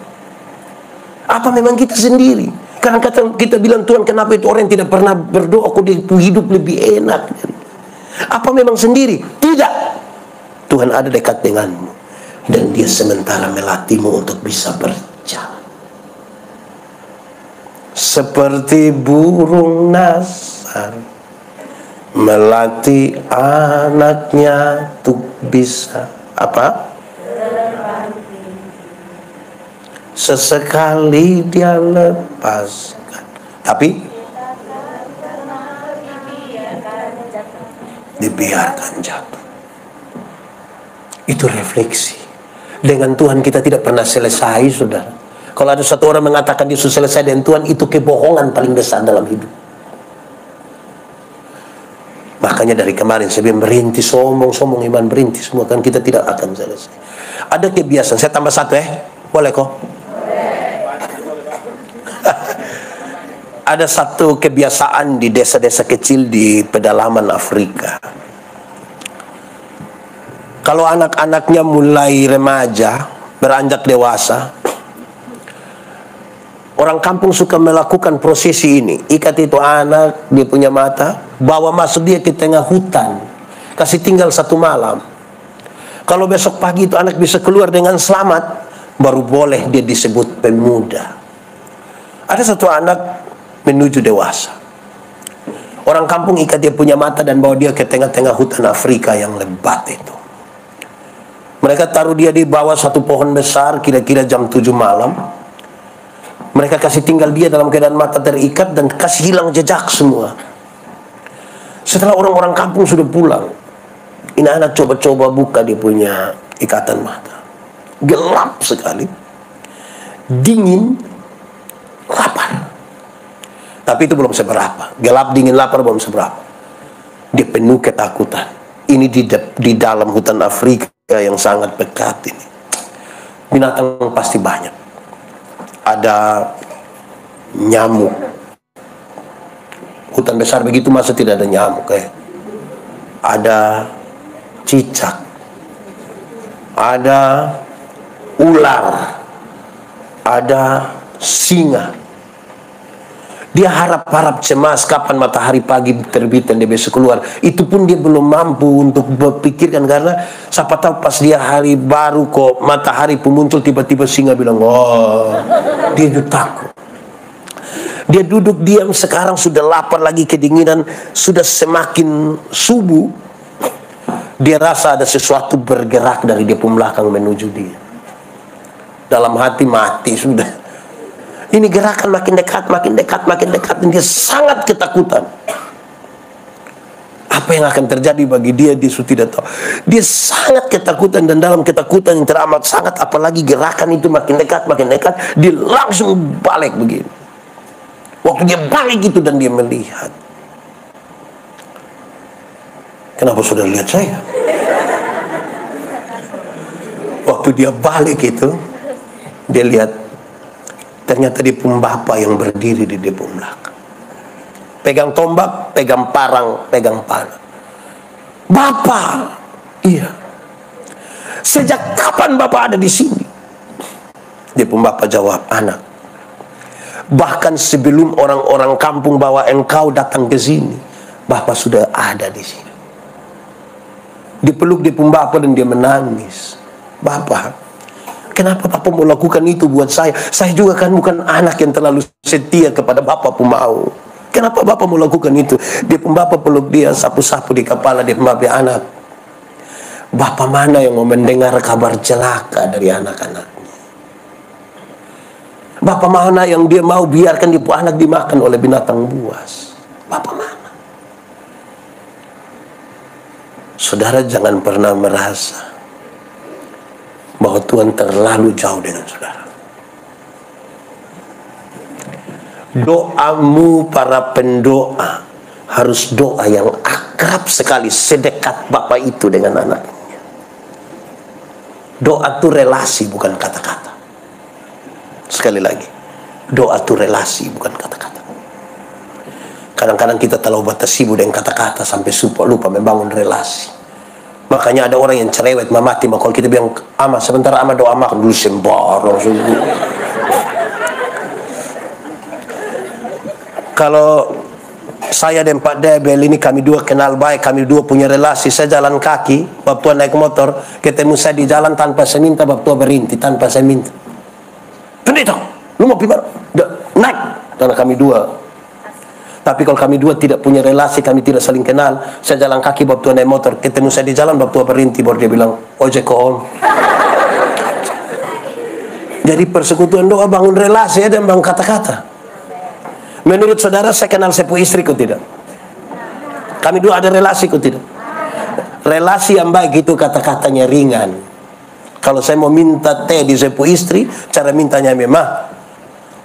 Apa memang kita sendiri? Kadang-kadang kita bilang, Tuhan kenapa itu orang yang tidak pernah berdoa kok dia hidup lebih enak? Apa memang sendiri? Tidak. Tuhan ada dekat denganmu dan dia sementara melatihmu untuk bisa berjalan. Seperti burung nasar melatih anaknya untuk bisa apa? Sesekali dia lepaskan, tapi dibiarkan jatuh. Itu refleksi. Dengan Tuhan kita tidak pernah selesai, saudara. Kalau ada satu orang mengatakan dia sudah selesai dengan Tuhan, itu kebohongan paling besar dalam hidup. Makanya dari kemarin saya bilang berhenti sombong iman, berhenti semua, kan kita tidak akan selesai. Ada kebiasaan, saya tambah satu boleh kok? Ada satu kebiasaan di desa-desa kecil di pedalaman Afrika. Kalau anak-anaknya mulai remaja, beranjak dewasa, orang kampung suka melakukan prosesi ini. Ikat itu anak, dia punya mata, bawa masuk dia ke tengah hutan, kasih tinggal 1 malam. Kalau besok pagi itu anak bisa keluar dengan selamat, baru boleh dia disebut pemuda. Ada satu anak menuju dewasa. Orang kampung ikat dia punya mata dan bawa dia ke tengah-tengah hutan Afrika yang lebat itu. Mereka taruh dia di bawah satu pohon besar, kira-kira jam 7 malam. Mereka kasih tinggal dia dalam keadaan mata terikat dan kasih hilang jejak semua. Setelah orang-orang kampung sudah pulang, ini anak coba-coba buka dia punya ikatan mata. Gelap sekali, dingin, lapar. Tapi itu belum seberapa. Gelap, dingin, lapar belum seberapa. Dia penuh ketakutan. Ini di dalam hutan Afrika yang sangat pekat ini. Binatang pasti banyak. Ada nyamuk. Hutan besar begitu masa tidak ada nyamuk Ada cicak. Ada ular. Ada singa. Dia harap-harap cemas kapan matahari pagi terbit dan dia bisa keluar. Itu pun dia belum mampu untuk berpikirkan, karena siapa tahu pas dia hari baru kok matahari pun muncul, tiba-tiba singa bilang, oh, dia juga takut. Dia duduk diam, sekarang sudah lapar lagi, kedinginan, sudah semakin subuh. Dia rasa ada sesuatu bergerak dari dia pun belakang menuju dia. Dalam hati mati sudah. Ini gerakan makin dekat, dan dia sangat ketakutan. Apa yang akan terjadi bagi dia sudah tidak tahu. Dia sangat ketakutan, dan dalam ketakutan yang teramat sangat, apalagi gerakan itu makin dekat, dia langsung balik begini. Waktu dia balik itu dan dia melihat. Kenapa sudah lihat saya? Waktu dia balik itu, dia lihat ternyata dia pun bapak yang berdiri di depan belakang. Pegang tombak, pegang parang, pegang panah. Bapak, iya. Sejak kapan bapak ada di sini? Dia pun bapak jawab, anak. Bahkan sebelum orang-orang kampung bawa engkau datang ke sini, bapak sudah ada di sini. Dipeluk dia pun bapak dan dia menangis. Bapak, kenapa Bapak mau lakukan itu buat saya? Saya juga kan bukan anak yang terlalu setia kepada Bapak pun mau. Kenapa Bapak mau lakukan itu? Dia pun Bapak peluk dia, sapu-sapu di kepala dia pun Bapak, anak. Bapak mana yang mau mendengar kabar celaka dari anak-anaknya? Bapak mana yang dia mau biarkan dia pun anak dimakan oleh binatang buas? Bapak mana? Saudara jangan pernah merasa bahwa Tuhan terlalu jauh dengan saudara. Doamu para pendoa harus doa yang akrab sekali, sedekat Bapak itu dengan anaknya. Doa itu relasi, bukan kata-kata. Sekali lagi, doa itu relasi, bukan kata-kata. Kadang-kadang kita terlalu sibuk dengan kata-kata sampai lupa membangun relasi. Makanya ada orang yang cerewet, mamati, kalau kita bilang, ama sebentar ama doa makan dulu sembarang. Kalau saya dan Pak Debel ini, kami dua kenal baik, kami dua punya relasi. Saya jalan kaki, Bapak Tua naik motor, ketemu saya di jalan tanpa saya minta, Bapak Tua berhenti tanpa saya minta. Pendeta, lu mau pergi mana? Naik, karena kami dua. Tapi kalau kami dua tidak punya relasi, kami tidak saling kenal, saya jalan kaki, Bapak Tua naik motor, ketemu saya di jalan, Bapak Tua berhenti, baru dia bilang, ojek ke om. Jadi persekutuan doa bangun relasi ya, dan bangun kata-kata. Menurut saudara, saya kenal sepupu istri kok tidak? Kami dua ada relasi kok tidak? Relasi yang baik itu kata-katanya ringan. Kalau saya mau minta teh di sepupu istri, cara mintanya memang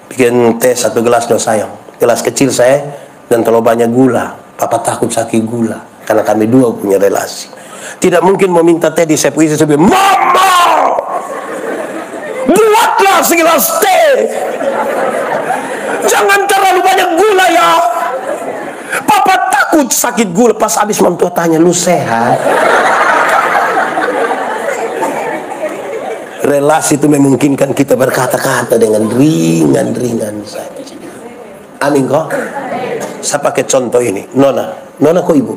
bikin teh 1 gelas dong sayang. Gelas kecil saya dan terlalu banyak gula. Papa takut sakit gula. Karena kami dua punya relasi. Tidak mungkin mau minta teh di sepupu istri sampai, Mama, buatlah segelas teh. Jangan terlalu banyak gula ya. Papa takut sakit gula. Pas habis mantua tanya, lu sehat? Relasi itu memungkinkan kita berkata-kata dengan ringan-ringan saja. Amin kok? Saya pakai contoh ini. Nona kok ibu?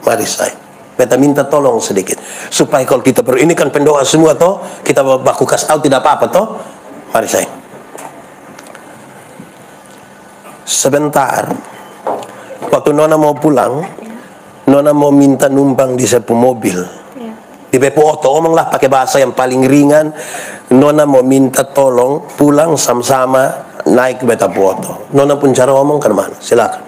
Mari saya. Beta minta tolong sedikit. Supaya kalau kita ini kan pendoa semua toh. Kita baku kasih tahu tidak apa-apa toh. Mari saya. Sebentar, waktu Nona mau pulang, Nona mau minta numpang di sepu mobil, di bepo oto, omonglah pakai bahasa yang paling ringan. Nona mau minta tolong pulang sama-sama naik ke beta oto. Nona pun cara omong ke mana? Silakan.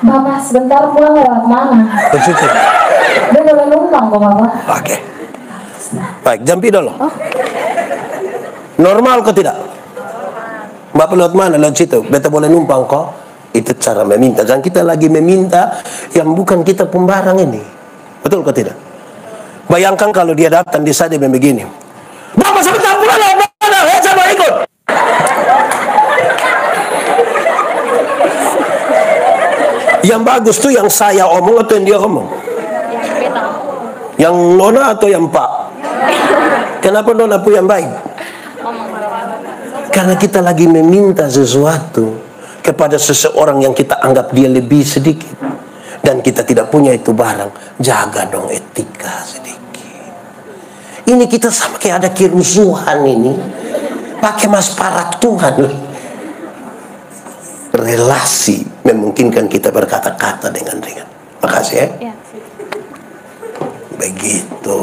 Bapak sebentar pulang lewat mana? Begitu. Dia boleh numpang kok Bapak. Oke. Baik, jampi dulu. Oh. Normal kok tidak? Bapak lewat mana? Lewat situ. Beta boleh numpang kok? Itu cara meminta. Jangan kita lagi meminta yang bukan kita pembarang ini. Betul kok tidak? Bayangkan kalau dia datang di sana dia begini. Bapak sebentar pulang lewat mana? Saya mau ikut. Yang bagus tuh yang saya omong atau yang dia omong? Yang Nona atau yang Pak? Kenapa Nona pun yang baik? Karena kita lagi meminta sesuatu kepada seseorang yang kita anggap dia lebih sedikit. Dan kita tidak punya itu barang. Jaga dong etika sedikit. Ini kita sama kayak ada kerusuhan ini. Pakai masparat Tuhan. Relasi memungkinkan kita berkata-kata dengan ringan. Makasih ya. Begitu.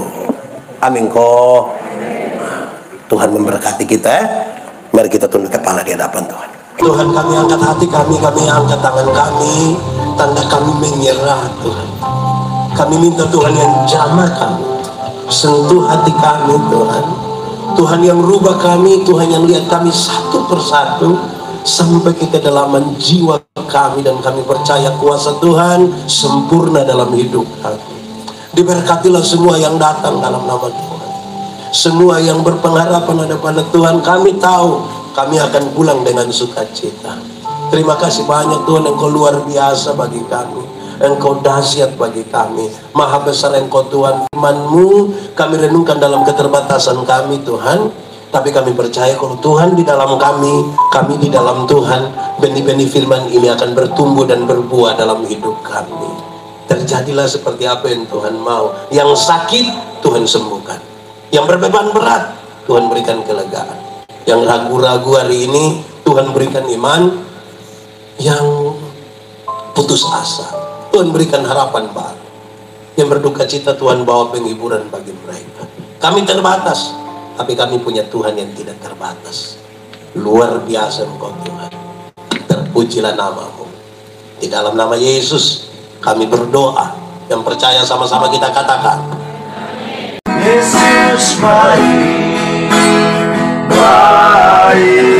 Amin kok. Tuhan memberkati kita ya. Mari kita tunduk kepala di hadapan Tuhan. Tuhan, kami angkat hati kami angkat tangan kami, tanda kami menyerah Tuhan. Kami minta Tuhan yang jamah kami, sentuh hati kami Tuhan. Tuhan yang rubah kami, Tuhan yang lihat kami satu persatu sampai ke kedalaman jiwa kami, dan kami percaya kuasa Tuhan sempurna dalam hidup kami. Diberkatilah semua yang datang dalam nama Tuhan. Semua yang berpengharapan ada pada Tuhan, kami tahu kami akan pulang dengan sukacita. Terima kasih banyak Tuhan, Engkau luar biasa bagi kami. Engkau dahsyat bagi kami. Maha besar Engkau Tuhan. Firman-Mu kami renungkan dalam keterbatasan kami Tuhan. Tapi kami percaya kalau Tuhan di dalam kami di dalam Tuhan, benih-benih firman ini akan bertumbuh dan berbuah dalam hidup kami. Terjadilah seperti apa yang Tuhan mau. Yang sakit Tuhan sembuhkan. Yang berbeban berat Tuhan berikan kelegaan. Yang ragu-ragu hari ini Tuhan berikan iman. Yang putus asa Tuhan berikan harapan baru. Yang berduka cita Tuhan bawa penghiburan bagi mereka. Kami terbatas, tapi kami punya Tuhan yang tidak terbatas. Luar biasa Engkau Tuhan. Terpujilah nama-Mu. Di dalam nama Yesus kami berdoa. Yang percaya sama-sama kita katakan, Yesus baik, baik.